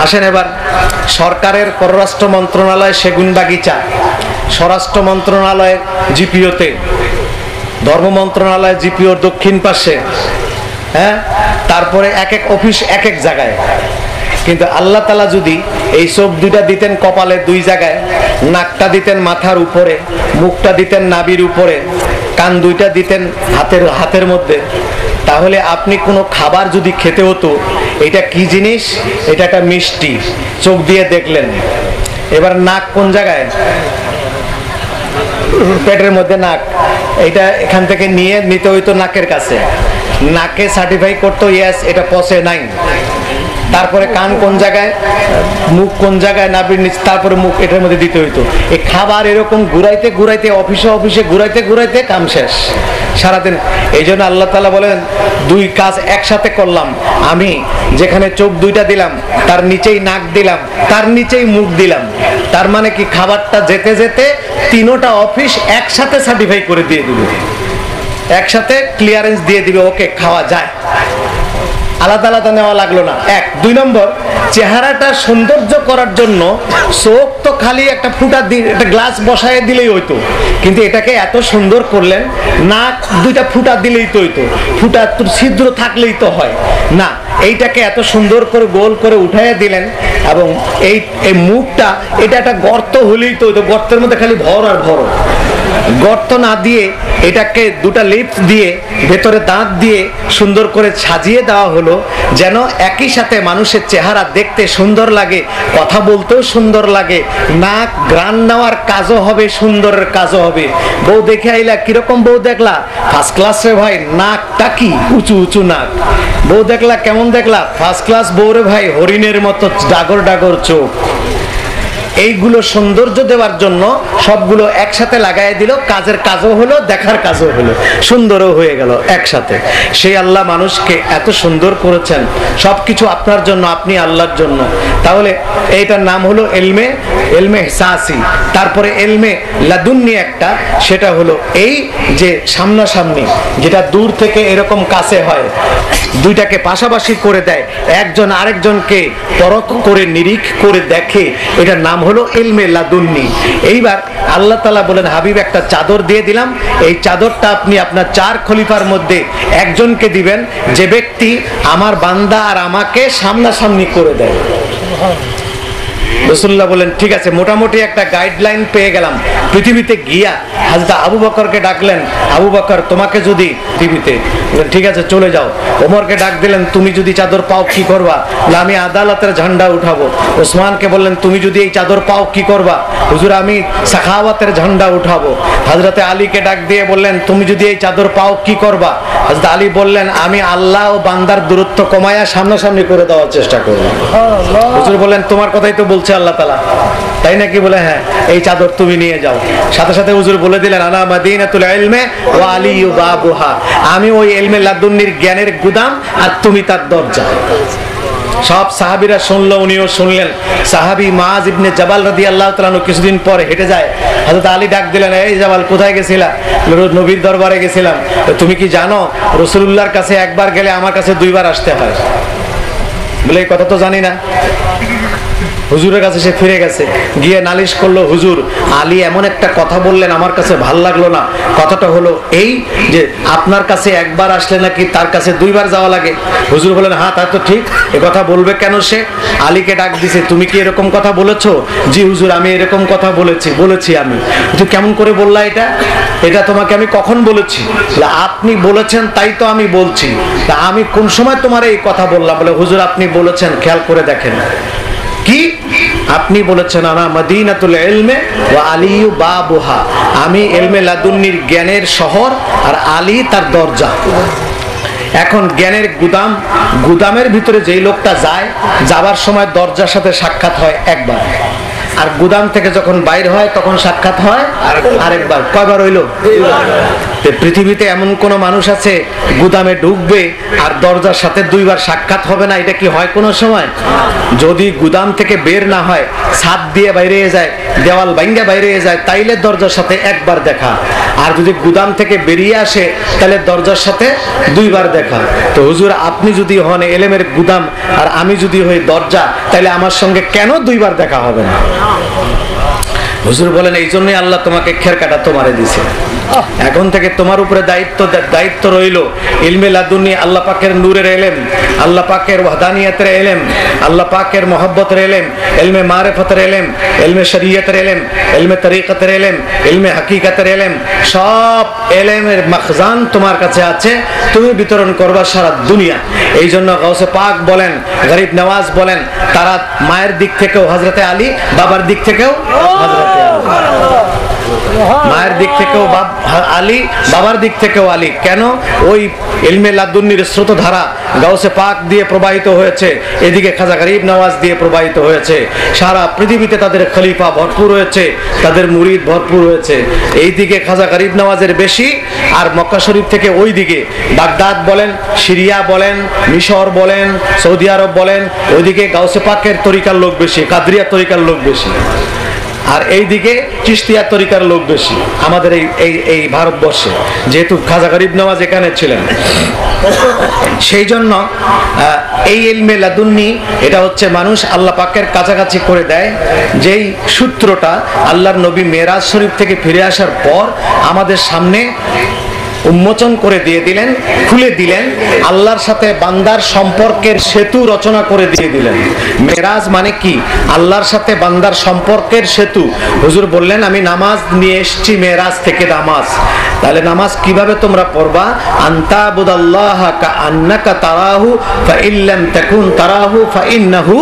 S3: আসেন এবার সরকারের পররাষ্ট্র মন্ত্রণালয় সেগুনবাগিচা, স্বরাষ্ট্র মন্ত্রণালয় জিপিওতে, ধর্ম মন্ত্রণালয় জিপিওর দক্ষিণ পাশে, হ্যাঁ, তারপরে এক এক অফিস এক এক জায়গায়। কিন্তু আল্লাহ তাআলা যদি এই চোখ দুইটা দিতেন কপালের 2 জায়গায়, নাকটা দিতেন মাথার উপরে, মুখটা দিতেন নাভির উপরে, কান 2টা দিতেন হাতের মধ্যে, তাহলে আপনি কোনো খাবার যদি খেতে হতো, এটা কি জিনিস, এটা একটা মিষ্টি, চোখ দিয়ে দেখলেন। এবার নাক কোন জায়গায়? পেটের মধ্যে নাক, এটা এখান থেকে নিতে হইতো নাকের কাছে, নাকে সার্টিফাই করতো ইয়েস এটা পচে নাই, তারপরে কান কোন জায়গায়, মুখ কোন জায়গায়, নাভির নিচে, তারপরে মুখ, এটার মধ্যে দিতে হইতো। এই খাবার এরকম ঘুরাইতে ঘুরাইতে, অফিসে অফিসে ঘুরাইতে ঘুরাইতে কাম শেষ সারাদিন। এই জন্য আল্লাহ তাআলা বলেন দুই কাজ একসাথে করলাম, আমি যেখানে চোখ দুইটা দিলাম তার নিচেই নাক দিলাম, তার নিচেই মুখ দিলাম। তার মানে কি, খাবারটা যেতে যেতে তিনোটা অফিস একসাথে সার্টিফাই করে দিয়ে দিবে, একসাথে ক্লিয়ারেন্স দিয়ে দিবে, ওকে খাওয়া যায়, আলাদা আলাদা নেওয়া লাগলো না। এক। দুই নম্বর, চেহারাটা সৌন্দর্য করার জন্য চোখ তো খালি একটা ফুটা দিয়ে একটা গ্লাস বসায় দিলেই হইতো, কিন্তু এটাকে এত সুন্দর করলেন, নাক দুইটা ফুটা দিলেই তো হইতো, ফুটা ছিদ্র থাকলেই তো হয় না, এইটাকে এত সুন্দর করে গোল করে উঠাইয়া দিলেন। এবং এই মুখটা, এটা একটা গর্ত হলেই তো হইতো, গর্তের মধ্যে খালি ভর আর ভর, গর্ত না দিয়ে এটাকে দুটা লিপস দিয়ে ভেতরে দাঁত দিয়ে সুন্দর করে সাজিয়ে দেওয়া হলো, যেন একই সাথে মানুষের চেহারা দেখতে সুন্দর লাগে, কথা বলতেও সুন্দর লাগে, নাক গ্রান নেওয়ার কাজও হবে, সুন্দরের কাজও হবে। বউ দেখে আইলা, কিরকম বউ দেখলা? ফার্স্ট ক্লাস রে ভাই, নাকটা কি উঁচু উঁচু নাক। বউ দেখলা, কেমন দেখলা? ফার্স্ট ক্লাস বউ রে ভাই, হরিণের মতো ডাগর ডাগর চোখ। এইগুলো সৌন্দর্য দেওয়ার জন্য সবগুলো একসাথে লাগাই দিল, কাজের কাজও হলো, দেখার কাজও হলো, সুন্দরও হয়ে গেল একসাথে। সেই আল্লাহ মানুষকে এত সুন্দর করেছেন, সবকিছু আপনার জন্য, আপনি আল্লাহর জন্য। তাহলে এইটার নাম হলো এলমে এহসাসি। তারপরে এলমে লাদুন্নি একটা, সেটা হলো এই যে সামনাসামনি, যেটা দূর থেকে এরকম কাছে হয়, দুইটাকে পাশাপাশি করে দেয়, একজন আরেকজনকে পরখ করে নিরীখ করে দেখে, এটার নাম হলো ইলমে লাদুন্নি। এইবার আল্লাহ তাআলা বলেন, হাবিব একটা চাদর দিয়ে দিলাম, এই চাদরটা আপনি আপনার 4 খলিফার মধ্যে একজনকে দিবেন, যে ব্যক্তি আমার বান্দা আর আমাকে সামনাসামনি করে দেয়। রাসূলুল্লাহ বলেন, ঠিক আছে, মোটামুটি একটা গাইডলাইন পেয়ে গেলাম। পৃথিবীতে গিয়া হযরত আবু বকরকে ডাকলেন, আবু বকর তোমাকে যদি পৃথিবীতে, ঠিক আছে চলে যাও। ওমরকে ডাক দিলেন, তুমি যদি চাদর পাও কি করবা? আমি আদালতের ঝান্ডা উঠাবো। ওসমানকে বললেন, তুমি যদি এই চাদর পাও কি করবা? হুজুর আমি সাখাওয়াতের ঝান্ডা উঠাবো। হযরতে আলীকে ডাক দিয়ে বললেন, তুমি যদি এই চাদর পাও কি করবা? হযরত আলী বললেন, আমি আল্লাহ ও বান্দার দূরত্ব কমায়া সামনাসামনি করে দেওয়ার চেষ্টা করব। হুজুর বললেন, তোমার কথাই তো বলছে আল্লাহ তাআলা, তাই নাকি? বলে হ্যাঁ, এই চাদর তুমি নিয়ে যাও। সাথে সাথে হুজুর বলে দিলেন, আনা মাদিনাতুল ইলমি ওয়া আলিয়ু বাবুহা, আমি ওই ইলমে লাদুন্নির জ্ঞানের গুদাম আর তুমি তার দরজা। সব সাহাবীরা শুনলো, উনিও শুনলেন। সাহাবী মুআয ইবনে জাবাল রাদিয়াল্লাহু তাআলা আনহু কিছুদিন পরে হেঁটে যায়। হযরত আলী ডাক দিলেন, এই জাবাল কোথায় গেছিলা? নবীর দরবারে গেছিলাম। তুমি কি জানো রাসূলুল্লাহর কাছে একবার গেলে আমার কাছে 2 বার আসতে হয়? বলে এই কথা তো জানি না। হুজুরের কাছে সে ফিরে গেছে, গিয়ে নালিশ করলো, হুজুর আলী এমন একটা কথা বললেন আমার কাছে ভাল লাগলো না। কথাটা হলো এই যে আপনার কাছে একবার আসলে নাকি তার কাছে 2 বার যাওয়া লাগে। হুজুর বলেন, হ্যাঁ তা তো ঠিক, এ কথা বলবে কেন সে? আলীকে ডাক দিছে, তুমি কি এরকম কথা বলেছো? জি হুজুর, আমি এরকম কথা বলেছি আমি। তুই কেমন করে বললা এটা? এটা তোমাকে আমি কখন বলেছি? আপনি বলেছেন তাই তো আমি বলছি। আমি কোন সময় তোমার এই কথা বললাম? বলে হুজুর আপনি বলেছেন, খেয়াল করে দেখেন। কি আপনি বলেছেন? আনা মাদিনাতুল ইলমি ওয়া আলিয়ু বাবুহা, আমি ইলমে লাদুন্নির জ্ঞানের শহর আর আলী তার দরজা। এখন জ্ঞানের গুদামের ভিতরে যেই লোকটা যায়, যাবার সময় দরজার সাথে সাক্ষাৎ হয় একবার, আর গুদাম থেকে যখন বাইর হয় তখন সাক্ষাৎ হয় আরেকবার। কয়বার হইল? পৃথিবীতে এমন কোন মানুষ আছে গুদামে ঢুকবে আর দরজার সাথে 2 বার সাক্ষাৎ হবে না? এটা কি হয় কোনো সময়? যদি গুদাম থেকে বের না হয়, ছাদ দিয়ে বাইরে যায়, দেওয়াল ভাঙা বাইরে যায়, তাইলে দরজার সাথে একবার দেখা। আর যদি গুদাম থেকে বেরিয়ে আসে তাহলে দরজার সাথে 2 বার দেখা। তো হুজুর আপনি যদি হন এলেমের গুদাম আর আমি যদি হই দরজা, তাহলে আমার সঙ্গে কেন 2 বার দেখা হবে না? হুজুর বলেন, এই জন্যই আল্লাহ তোমাকে খেরকাটা তোমারে দিছে। এখন থেকে তোমার উপরে দায়িত্ব রইল ইলমে লাদুন্নি, আল্লাহ পাকের নূরের ইলম, আল্লাহ পাকের ওয়াহদানিয়তের ইলম, আল্লাহ পাকের মহব্বতের ইলম, ইলমে মারিফতের ইলম, ইলমে শরীয়তের ইলম, ইলমে তরিকতের ইলম, ইলমে হাকিকতের ইলম, সব ইলমের মখজান তোমার কাছে আছে, তুমি বিতরণ করবা সারা দুনিয়া। এই জন্য গাউসে পাক বলেন, গরিব নওয়াজ বলেন, তারা মায়ের দিক থেকেও হযরতে আলী, বাবার দিক থেকেও হযরতে আলী। মায়ের দিক থেকেও আলী, বাবার দিক থেকেও আলী। কেন? ওই ইলমে লাদুন্নির স্রোতধারা গাউসে পাক দিয়ে প্রবাহিত হয়েছে, এদিকে খাজা গরিব নওয়াজ দিয়ে প্রবাহিত হয়েছে। সারা পৃথিবীতে তাদের খলিফা ভরপুর হয়েছে, তাদের মুরিদ ভরপুর হয়েছে। এইদিকে খাজা গরিব নওয়াজের বেশি, আর মক্কা শরীফ থেকে ওই দিকে বাগদাদ বলেন, সিরিয়া বলেন, মিশর বলেন, সৌদি আরব বলেন, ওইদিকে গাউসে পাকের তরিকার লোক বেশি, কাদরিয়া তরিকার লোক বেশি, আর এইদিকে চিশতিয়া তরিকার লোক বেশি আমাদের এই ভারতবর্ষে, যেহেতু খাজা গরিব নওয়াজ এখানে ছিলেন। সেই জন্য এই ইলমে লাদুন্নি এটা হচ্ছে মানুষ আল্লাহ পাকের কাছাকাছি করে দেয়, যেই সূত্রটা আল্লাহর নবী মেরাজ শরীফ থেকে ফিরে আসার পর আমাদের সামনে উন্মোচন করে দিয়ে দিলেন, খুলে দিলেন। আল্লাহর সাথে বান্দার সম্পর্কের সেতু রচনা করে দিয়ে দিলেন। মেরাজ মানে কি? আল্লাহর সাথে বান্দার সম্পর্কের সেতু। হুজুর বললেন, আমি নামাজ নিয়ে এসেছি মেরাজ থেকে নামাজ। তাহলে নামাজ কিভাবে তোমরা পড়বা? আনতা বুদাল্লাহ কা আন্নাকা তারাহু ফা ইল্লাম তাকুন তারাহু ফা ইন্নাহু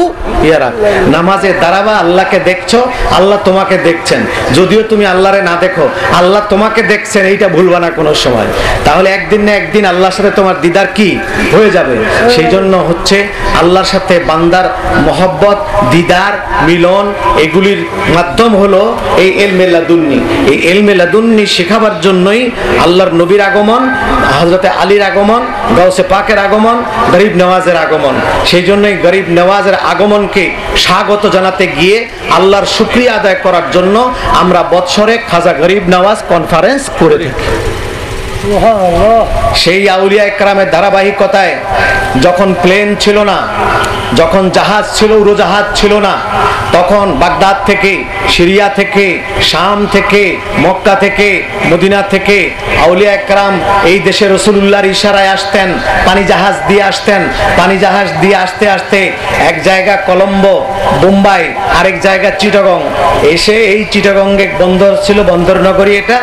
S3: ইয়ারাক। নামাজে দাঁড়াবা, আল্লাহকে দেখছো, আল্লাহ তোমাকে দেখছেন। যদিও তুমি আল্লাহরে না দেখো, আল্লাহ তোমাকে দেখছেন, এইটা ভুলবা না কোনো সময়। তাহলে একদিন না একদিন আল্লাহর সাথে তোমার দিদার কি হয়ে যাবে। সেই জন্য হচ্ছে আল্লাহর সাথে বান্দার মহব্বত, দিদার, মিলন, এগুলির মাধ্যম হলো এই ইলমে লাদুন্নি। এই ইলমে লাদুন্নি শেখাবার জন্যই আল্লাহর নবীর আগমন, হযরতে আলীর আগমন, গাউসে পাকের আগমন, গরিব নওয়াজের আগমন। সেই জন্যই গরিব নওয়াজের আগমনকে স্বাগত জানাতে গিয়ে আল্লাহর শুকরিয়া আদায় করার জন্য আমরা বৎসরে খাজা গরিব নওয়াজ কনফারেন্স করে থাকি। সেই আউলিয়া একরামের ধারাবাহিকতায় যখন প্লেন ছিল না, যখন জাহাজ ছিল, উড়োজাহাজ ছিল না, তখন বাগদাদ থেকে, সিরিয়া থেকে, শাম থেকে, মক্কা থেকে, মদিনা থেকে আউলিয়া একরাম এই দেশে রাসূলুল্লাহর ইশারায় আসতেন, পানি জাহাজ দিয়ে আসতেন। পানি জাহাজ দিয়ে আসতে আসতে এক জায়গা কলম্বো, বোম্বাই, আরেক জায়গা চিটাগং, এসে এই চিটাগঙ্গে বন্দর ছিল, বন্দর নগরী এটা,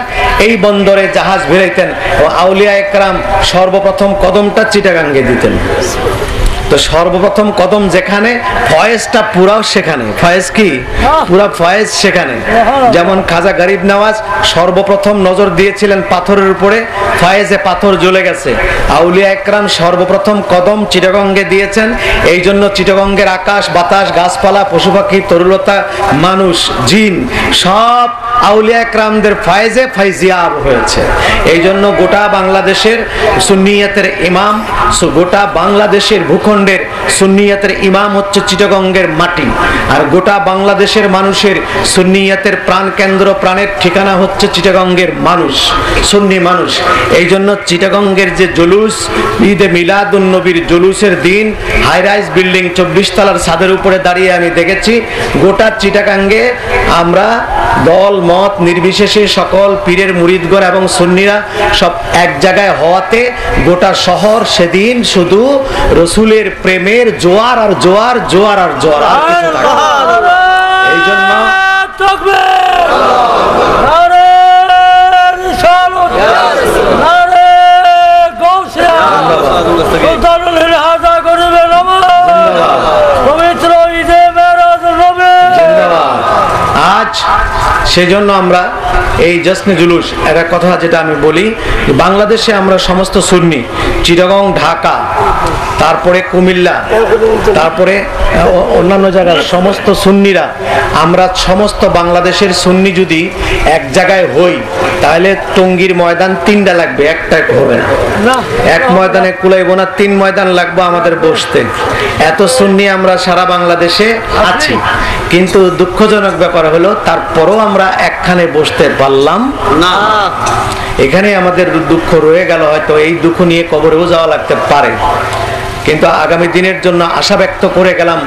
S3: এই বন্দরে জাহাজ ভিড়াইতেন। ও আউলিয়া একরাম সর্বপ্রথম কদমটা চিটাগাঙ্গে দিতেন। তো সর্বপ্রথম কদম যেখানে, ফয়েজটা পুরাও সেখানে। ফয়েজ কি? পুরা ফয়েজ সেখানে। যেমন খাজা গরিব নওয়াজ সর্বপ্রথম নজর দিয়েছিলেন পাথরের উপরে, ফয়েজে পাথর জ্বলে গেছে। আউলিয়া একরাম সর্বপ্রথম কদম চিটাগঙ্গে দিয়েছেন। এই জন্য চিটাগঙ্গের আকাশ, বাতাস, গাছপালা, পশু পাখি, তরুলতা, মানুষ, জিন সব আউলিয়া একরামদের ফয়েজে ফাইজিয়াব হয়েছে। এই জন্য গোটা বাংলাদেশের সুন্নিয়তের ইমাম, গোটা বাংলাদেশের ভূখণ্ডের সুন্নিয়তের ইমাম হচ্ছে চিটাগঙ্গের মাটি। আর গোটা বাংলাদেশের মানুষের সুন্নিয়তের প্রাণ কেন্দ্র, প্রাণের ঠিকানা হচ্ছে চিটাগঙ্গের মানুষ, সুন্নি মানুষ। এই জন্য চিটাগঙ্গের যে জুলুস, ঈদে মিলাদুন নবীর জুলুসের দিন, হাই রাইজ বিল্ডিং 24 তলার ছাদের উপরে দাঁড়িয়ে আমি দেখেছি গোটা চিটাগাঙ্গে আমরা দল মত নির্বিশেষে সকল পীরের মুরিদগণ এবং সুন্নিরা সব এক জায়গায় হওয়াতে গোটা শহর সেদিন শুধু রসুলের প্রেমের জোয়ার আর জোয়ার, জোয়ার আর জোয়ার। এই জন্য আজ সেজন্য আমরা এই জশ্নে জুলুস, একটা কথা যেটা আমি বলি, বাংলাদেশে আমরা সমস্ত সুন্নি, চিটাগং, ঢাকা, তারপরে কুমিল্লা, তারপরে অন্যান্য জায়গার সমস্ত সুন্নিরা, আমরা সমস্ত বাংলাদেশের সুন্নি যদি এক জায়গায় হই, তাহলে টঙ্গীর ময়দান 3টা লাগবে, একটা হবে না। এক ময়দানে কুলাইব না, 3 ময়দান লাগবে আমাদের বসতে। এত সুন্নি আমরা সারা বাংলাদেশে আছি, কিন্তু দুঃখজনক ব্যাপার হলো তারপরও আমরা একখানে বসতে পারলাম না। এখানে আমাদের দুঃখ রয়ে গেল। হয়তো এই দুঃখ নিয়ে কবরেও যাওয়া লাগতে পারে, কিন্তু আগামী দিনের জন্য আশা ব্যক্ত করে গেলাম,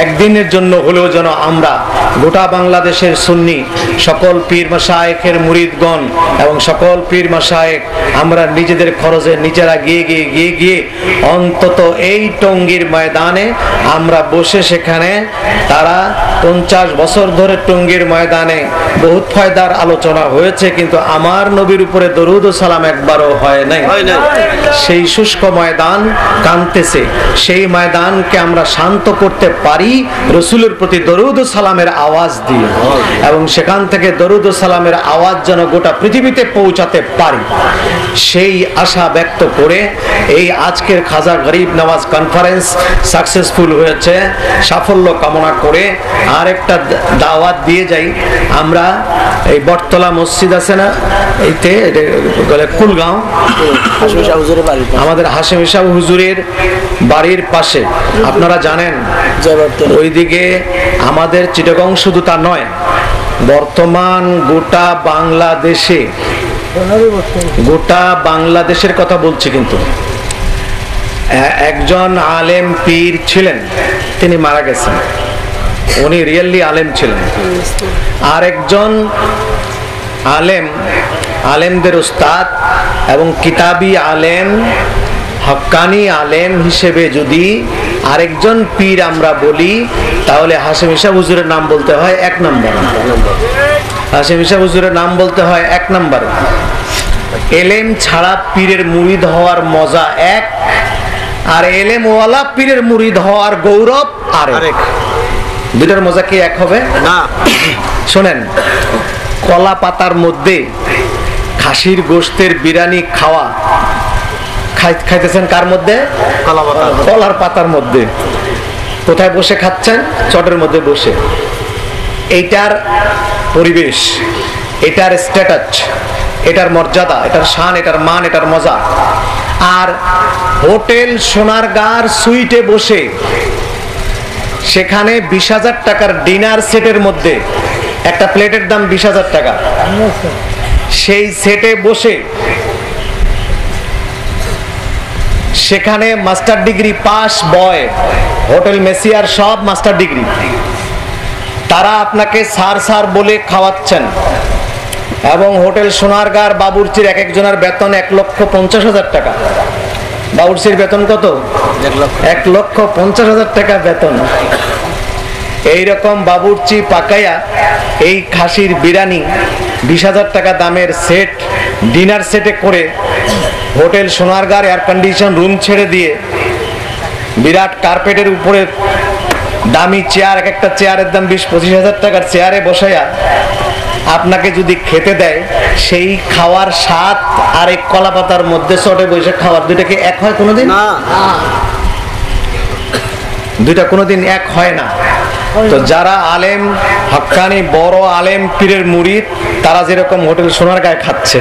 S3: একদিনের জন্য হলেও যেন আমরা গোটা বাংলাদেশের সুন্নি সকল পীর মাশায়েখের মুরিদগণ এবং সকল পীর মাশায়েখ আমরা নিজেদের খরচে নিজেরা গিয়ে অন্তত এই টঙ্গীর ময়দানে আমরা বসে সেখানে তারা 50 বছর ধরে টঙ্গীর ময়দানে বহুত ফয়দার আলোচনা হয়েছে, কিন্তু আমার নবীর উপরে দরুদ ও সালাম একবারও হয় নাই। সেই শুষ্ক ময়দান কাঁদতেছে, সেই ময়দানকে আমরা শান্ত করতে পারি রসুলের প্রতি দরুদ ও সালামের আওয়াজ দিয়ে, এবং সেখান থেকে দরুদ ও সালামের আওয়াজ যেন গোটা পৃথিবীতে পৌঁছাতে পারি, সেই আশা ব্যক্ত করে এই আজকের খাজা গরিব নওয়াজ কনফারেন্স সাকসেসফুল হয়েছে, সাফল্য কামনা করে আর একটা দাওয়াত দিয়ে যাই। আমরা এই বটতলা মসজিদ আছে না, এইতে কুলগাঁও, আমাদের হাশেম সাহেব হুজুরের বাড়ির পাশে, আপনারা জানেন ওইদিকে আমাদের চিটাগং শুধু তা নয়, বর্তমান গোটা বাংলাদেশের কথা বলছি, কিন্তু একজন আলেম পীর ছিলেন, তিনি মারা গেছেন, উনি রিয়েলি আলেম ছিলেন। আর একজন আলেমদের উস্তাদ এবং কিতাবি আলেম, হক্কানি আলেম হিসেবে যদি আরেকজন পীর আমরা বলি, তাহলে হাশেম সাহেব হুজুরের নাম বলতে হয় 1 নম্বর। হাশেম সাহেব হুজুরের নাম বলতে হয় 1 নম্বর। এলেম ছাড়া পীরের মুরিদ হওয়ার মজা এক, আর এলেম ওয়ালা পীরের মুরিদ হওয়ার গৌরব আরেক। দুটার মজা কি এক হবে না? শোনেন, কলা পাতার মধ্যে খাসির গোশতের বিরিয়ানি খাওয়া, খাইতেছেন কার মধ্যে? কলার পাতার মধ্যে। কোথায় বসে খাচ্ছেন? চটের মধ্যে বসে। এইটার পরিবেশ, এটার স্ট্যাটাস, এটার মর্যাদা, এটার শান, এটার মান, এটার মজা। আর হোটেল সোনারগাঁর সুইটে বসে সেখানে 20,000 টাকার ডিনার সেটের মধ্যে একটা প্লেটের দাম 20,000 টাকা, সেই সেটে বসে সেখানে মাস্টার ডিগ্রি পাস বয়, হোটেল মেসিয়ার সব মাস্টার ডিগ্রি, তারা আপনাকে স্যার বলে খাওয়াচ্ছেন, এবং হোটেল সোনারগাঁর বাবুর্চির এক একজনের বেতন 1,50,000 টাকা। বাবুর্চির বেতন কত? 1,50,000 টাকা বেতন। এইরকম বাবুর্চি পাকাইয়া এই খাসির বিরিয়ানি 20,000 টাকা দামের সেট, ডিনার সেটে করে হোটেল সোনারগাঁর এয়ার কন্ডিশন রুম ছেড়ে দিয়ে বিরাট কার্পেটের উপরে দামি চেয়ার, এক একটা চেয়ারের দাম 20-25,000 টাকার চেয়ারে বসাইয়া আপনাকে যদি খেতে দেয়, সেই খাওয়ার স্বাদ আর এই কলা পাতার মধ্যে চটে বসে খাওয়ার, দুইটা কি এক হয় কোনোদিন? না, দুইটা কোনোদিন এক হয় না। তো যারা আলেম, হক্কানি বড় আলেম পীরের মুরিদ, তারা যেরকম হোটেল সোনারগাঁয় খাচ্ছে,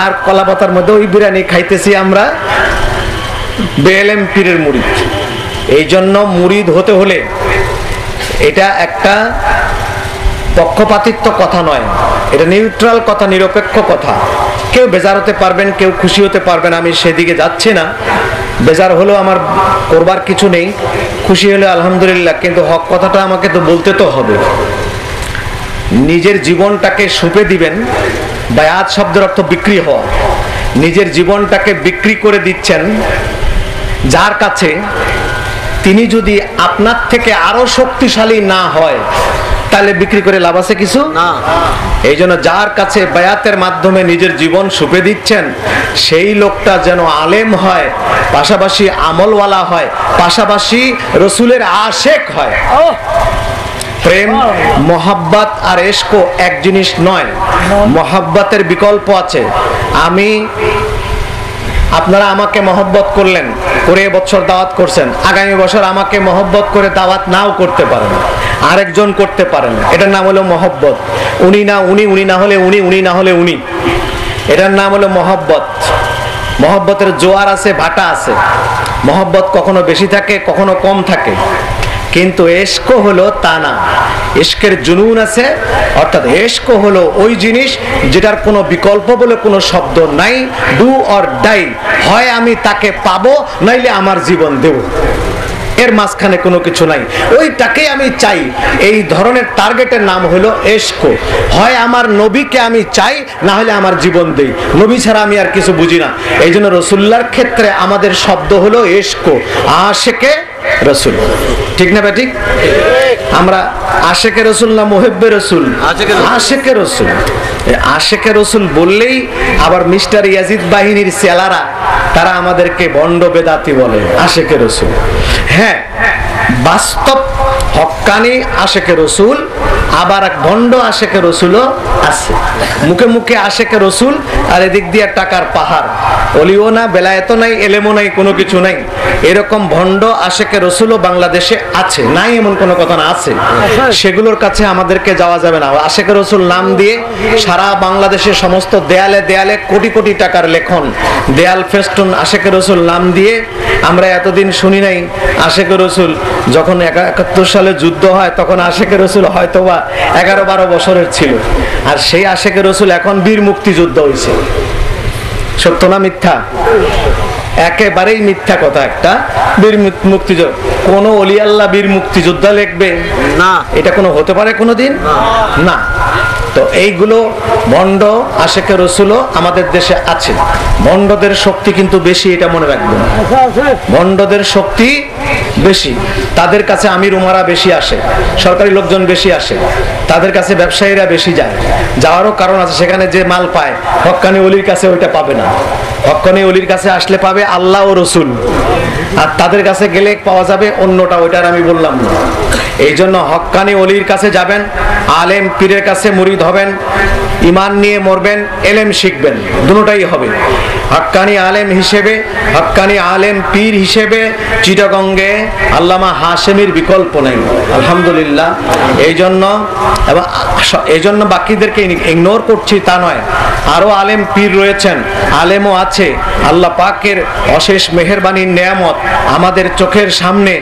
S3: আর কলা পাতার মধ্যে ওই বিরিয়ানি খাইতেছি আমরা বেএলেম পীরের মুরিদ। এই জন্য মুরিদ হতে হলে এটা একটা পক্ষপাতিত্ব কথা নয়, এটা নিউট্রাল কথা, নিরপেক্ষ কথা। কেউ বেজার হতে পারবেন, কেউ খুশি হতে পারবেন, আমি সেদিকে যাচ্ছি না। বেজার হলেও আমার করবার কিছু নেই, খুশি হলে আলহামদুলিল্লাহ, কিন্তু হক কথাটা আমাকে তো বলতে তো হবে। নিজের জীবনটাকে সুপে দিবেন, বায়াত শব্দের অর্থ বিক্রি হওয়া। নিজের জীবনটাকে বিক্রি করে দিচ্ছেন যার কাছে, তিনি যদি আপনার থেকে আরো শক্তিশালী না হয়, তাহলে বিক্রি করে লাভ আছে কিছু না। এই জন্য যার কাছে বায়াতের মাধ্যমে নিজের জীবন সুপে দিচ্ছেন, সেই লোকটা যেন আলেম হয়, পাশাপাশি আমলওয়ালা হয়, পাশাপাশি রসুলের আশেক হয়। প্রেম, মোহাব্বত আর ইশক এক জিনিস নয়, মোহাব্বতের বিকল্প আছে। আপনারা আমাকে মহব্বত করলেন, করে বছর দাওয়াত করছেন, আগামী বছর আমাকে মহব্বত করে দাওয়াত নাও করতে পারেন, আরেকজন করতে পারেন, এটার নাম হলো মহব্বত। উনি না উনি, উনি না হলে উনি, উনি না হলে উনি, এটার নাম হলো মহব্বত। মহব্বতের জোয়ার আছে, ভাটা আছে। মহব্বত কখনো বেশি থাকে, কখনো কম থাকে, কিন্তু ইশক হলো তা না। ইশকের জুনুন আছে, অর্থাৎ ইশক হলো ওই জিনিস যেটার কোনো বিকল্প বলে কোনো শব্দ নাই, ডু অর ডাই, হয় আমি তাকে পাবো, নাইলে আমার জীবন দেব, এর মাঝখানে কোনো কিছু নাই, ওইটাকে আমি চাই। এই ধরনের টার্গেটের নাম হলো ইশক। হয় আমার নবীকে আমি চাই, না হলে আমার জীবন দেই, নবী ছাড়া আমি আর কিছু বুঝি না। এই জন্য রসুল্লাহর ক্ষেত্রে আমাদের শব্দ হলো ইশক। আশেকে রসুল। ঠিক না ঠিক? আমরা আশেকে রসুল না মুহিব্বে রসুল? আশেকে রসুল। আশেকে রসুল বললেই আবার মিস্টার ইয়াজিদ বাহিনীর সেলারা তারা আমাদেরকে ভণ্ড বেদাতি বলে। আশেকে রসুল, হ্যাঁ, বাস্তব হক্কানি আশেকে রসুল, আবার এক ভণ্ড আশেকে রসুলও আছে। মুখে মুখে আশেকে রসুল, আর এদিক দিয়ে টাকার পাহাড়, অলিও না, বেলায়েতও নাই, এলেমও নাই, কোনো কিছু নাই। এরকম ভণ্ড আশেকে রসুলও বাংলাদেশে আছে, নাই এমন কোনো কথা না, আছে। সেগুলোর কাছে আমাদেরকে যাওয়া যাবে না। আশেকে রসুল নাম দিয়ে সারা বাংলাদেশের সমস্ত দেয়ালে দেয়ালে কোটি কোটি টাকার লেখন, দেয়াল ফেস্টুন আশেকে রসুল নাম দিয়ে। আমরা এতদিন শুনি নাই আশেকে রসুল যখন 71 সালে যুদ্ধ হয় তখন আশেকে রসুল হয়তোবা 11-12 বছরের ছিল, আর সেই আশেকে রসুল এখন বীর মুক্তিযুদ্ধ হয়েছে। সত্য না মিথ্যা? একেবারেই মিথ্যা কথা একটা। বীর মুক্তিযুদ্ধ, কোন ওলি আল্লাহ বীর মুক্তিযোদ্ধা লিখবে না, এটা কোনো হতে পারে কোনোদিন না। তো এইগুলো ভণ্ড আশেকে রসুলও আমাদের দেশে আছে। ভণ্ডদের শক্তি কিন্তু বেশি, এটা মনে রাখবেন। ভণ্ডদের শক্তি বেশি, তাদের কাছে আমির উমারা বেশি আসে, সরকারি লোকজন বেশি আসে, তাদের কাছে ব্যবসায়ীরা বেশি যায়। যাওয়ারও কারণ আছে, সেখানে যে মাল পায় হক্কানি ওলির কাছে ওইটা পাবে না। হক্কানি ওলির কাছে আসলে পাবে আল্লাহ ও রসুল, আর তাদের কাছে গেলে পাওয়া যাবে অন্যটা, ওইটার আমি বললাম না। এই জন্য হক্কানি ওলির কাছে যাবেন, আলেম পীরের কাছে মুরিদ হবেন, ইমান নিয়ে মরবেন, এলেম শিখবেন, দুটোটাই হবে। হক্কানি আলেম হিসেবে, হক্কানি আলেম পীর হিসেবে চিটাগঙ্গে আল্লামা হাশেমির বিকল্প নেই, আলহামদুলিল্লাহ। এই জন্য বাকিদেরকে ইগনোর করছি তা নয়, আরো আলেম পীর রয়েছেন, আলেমও আছে। আল্লাহ পাকের অশেষ মেহেরবানির নেয়ামত আমাদের চোখের সামনে,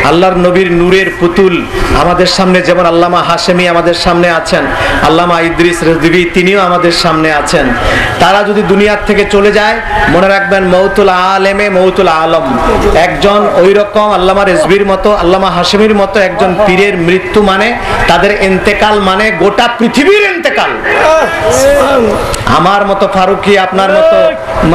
S3: আল্লাহর নবীর নূরের পুতুল আমাদের সামনে, যেমন আল্লামা হাশেমি আমাদের সামনে আছেন, আল্লামা ইদ্রিস রেজভি তিনিও আমাদের সামনে আছেন। তারা যদি দুনিয়ার থেকে চলে যায়, মনে রাখবেন মৌতুল আলেমে মৌতুল আলম। একজন ওই রকম আল্লামা রেজভির মতো, আল্লামা হাশেমির মতো একজন পীরের মৃত্যু মানে তাদের ইন্তেকাল, মানে গোটা পৃথিবীর ইন্তেকাল। আমার মতো ফারুকি, আপনার মতো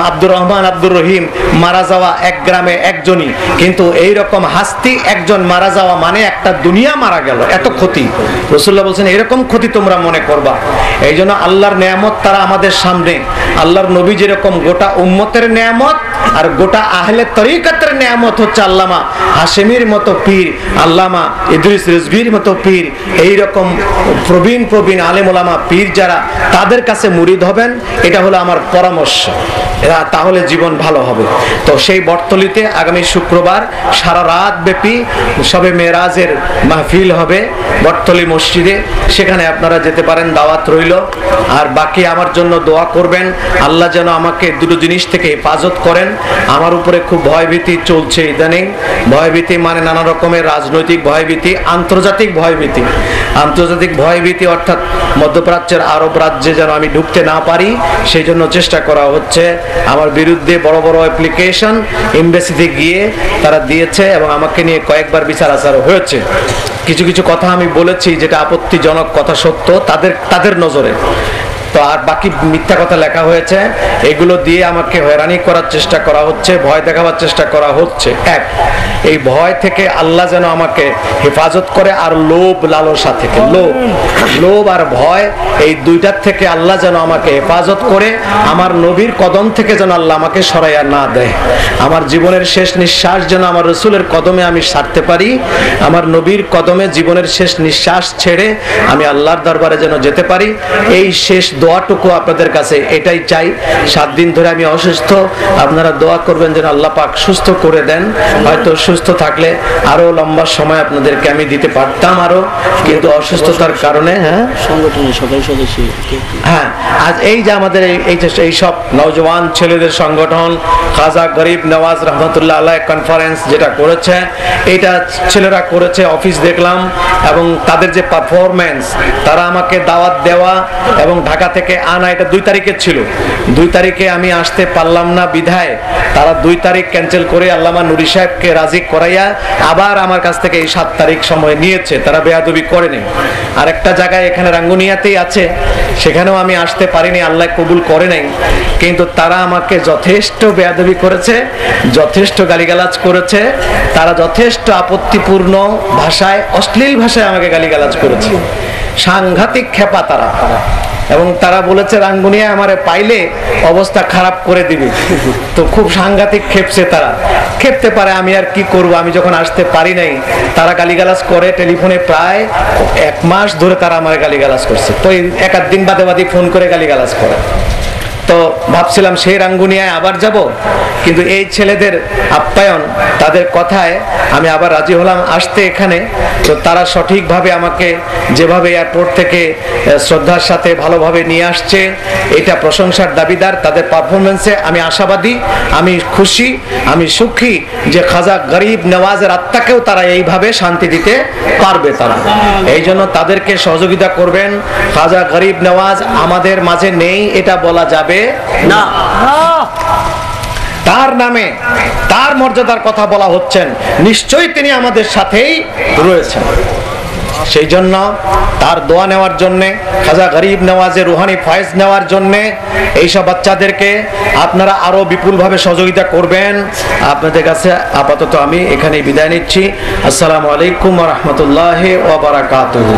S3: আব্দুর রহমান, আব্দুর রহিম মারা যাওয়া এক গ্রামে একজনই, কিন্তু এই রকম হাস্তি একজন মারা যাওয়া মানে একটা দুনিয়া মারা গেল, এত ক্ষতি। রাসূলুল্লাহ বলছেন এরকম ক্ষতি তোমরা মনে করবা। এই জন্য আল্লাহর নেয়ামত তারা আমাদের সামনে। আল্লাহর নবী যেরকম গোটা উম্মতের নেয়ামত, আর গোটা আহলে তরিকতের নেয়ামত হচ্ছে আল্লামা হাশেমির মতো পীর, আল্লামা ইদ্রিস রিজভির মতো পীর। এই রকম প্রবীণ প্রবীণ আলেম ওলামা পীর যারা, তাদের কাছে মুরিদ হবেন, এটা হলো আমার পরামর্শ। এরা তাহলে জীবন ভালো হবে। তো সেই বটতলিতে আগামী শুক্রবার সারা রাত ব্যাপী সবে মেরাজের মাহফিল হবে বটতলি মসজিদে, সেখানে আপনারা যেতে পারেন, দাওয়াত রইল। আর বাকি আমার জন্য দোয়া করবেন, আল্লাহ যেন আমাকে দুটো জিনিস থেকে হেফাজত করেন। আমার উপরে খুব ভয়ভীতি চলছে ইদানিং। ভয়ভীতি মানে নানা রকমের রাজনৈতিক ভয়ভীতি, আন্তর্জাতিক ভয়ভীতি। আন্তর্জাতিক ভয়ভীতি অর্থাৎ মধ্যপ্রাচ্যের আরব রাজ্যে যেন আমি ঢুকতে না পারি, সেই জন্য চেষ্টা করা হচ্ছে। আমার বিরুদ্ধে বড় বড় অ্যাপ্লিকেশন এমবাসিতে গিয়ে তারা দিয়েছে, এবং আমাকে নিয়ে কয়েকবার বিচার আচারও হয়েছে। কিছু কিছু কথা আমি বলেছি যেটা আপত্তিজনক কথা, সত্য তাদের নজরে। তো আর বাকি মিথ্যা কথা লেখা হয়েছে, এগুলো দিয়ে আমাকে হয়রানি করার চেষ্টা করা হচ্ছে, ভয় দেখাবার চেষ্টা করা হচ্ছে। এক, এই ভয় থেকে আল্লাহ যেন আমাকে হেফাজত করে, আর লোভ লালসা থেকে, লোভ আর ভয়, এই দুইটার থেকে আল্লাহ যেন আমাকে হেফাজত করে, আমার নবীর কদম থেকে যেন আল্লাহ আমাকে সরাইয়া না দেয়। আমার জীবনের শেষ নিঃশ্বাস যেন আমার রসুলের কদমে আমি সারতে পারি, আমার নবীর কদমে জীবনের শেষ নিঃশ্বাস ছেড়ে আমি আল্লাহর দরবারে যেন যেতে পারি। এই শেষ দোয়াটুকু আপনাদের কাছে এটাই চাই। 7 দিন ধরে আমি অসুস্থ, আপনারা দোয়া করবেন যেন আল্লাহ পাক সুস্থ করে দেন। হয়তো সুস্থ থাকলে আরো লম্বা সময় আপনাদেরকে আমি দিতে পারতাম আরো, কিন্তু অসুস্থতার কারণে।
S4: সংগঠনের সবাই সদস্য,
S3: হ্যাঁ, আজ এই যে আমাদের এই সব নওজওয়ান ছেলেদের সংগঠন খাজা গরিব নওয়াজ রহমতুল্লাহ আলাইহ কনফারেন্স যেটা করেছে, এটা ছেলেরা করেছে, অফিস দেখলাম, এবং তাদের যে পারফরমেন্স, তারা আমাকে দাওয়াত দেওয়া এবং ঢাকা থেকে আনা, এটা 2 তারিখের ছিল। 2 তারিখে আমি আসতে পারলাম না বিধায় তারা 2 তারিখ ক্যান্সেল করে আল্লামা নুরি সাহেবকে রাজি করাইয়া আবার আমার কাছ থেকে এই 7 তারিখ সময় নিয়েছে। তারা বেয়াদবি করেনি। আর একটা জায়গায় এখানে রাঙ্গুনিয়াতেই আছে, সেখানেও আমি আসতে পারিনি, আল্লাহ কবুল করে নাই। কিন্তু তারা আমাকে যথেষ্ট বেয়াদবি করেছে, যথেষ্ট গালিগালাজ করেছে, তারা যথেষ্ট আপত্তিপূর্ণ ভাষায়, অশ্লীল ভাষায় আমাকে গালিগালাজ করেছে। সাংঘাতিক খেপা তারা। এবং তারা বলেছে রাঙ্গুনিয়া আমারে পাইলে অবস্থা খারাপ করে দিবে। তো খুব সাংঘাতিক খেপছে তারা। খেপতে পারে, আমি আর কি করব, আমি যখন আসতে পারি নাই। তারা গালিগালাজ করে টেলিফোনে, প্রায় 1 মাস ধরে তারা আমার গালিগালাজ করছে। তো এক আধ দিন বাদে বাদে ফোন করে গালিগালাজ করে। তো ভাবছিলাম সেই রাঙ্গুনিয়ায় আবার যাব, কিন্তু এই ছেলেদের আপ্যায়ন, তাদের কথায় আমি আবার রাজি হলাম আসতে এখানে। তো তারা সঠিকভাবে আমাকে যেভাবে এয়ারপোর্ট থেকে শ্রদ্ধার সাথে ভালোভাবে নিয়ে আসছে, এটা প্রশংসার দাবিদার। তাদের পারফরমেন্সে আমি আশাবাদী, আমি খুশি, আমি সুখী যে খাজা গরিব নওয়াজের আত্মাকেও তারা এইভাবে শান্তি দিতে পারবে। তারা এই জন্য তাদেরকে সহযোগিতা করবেন। খাজা গরিব নওয়াজ আমাদের মাঝে নেই এটা বলা যাবে না। তার নামে, তার মর্যাদার কথা বলা হচ্ছেন, নিশ্চয়ই তিনি আমাদের সাথেই রয়েছেন। সেই জন্য তার দোয়া নেওয়ার জন্য, খাজা গরিব নওয়াজের রুহানি ফয়েজ নেওয়ার জন্য এইসব বাচ্চাদেরকে আপনারা আরো বিপুলভাবে সহযোগিতা করবেন। আপনাদের কাছে আপাতত আমি এখানেই বিদায় নিচ্ছি। আসসালামু আলাইকুম ওয়া রাহমাতুল্লাহি ওয়া বারাকাতুহু।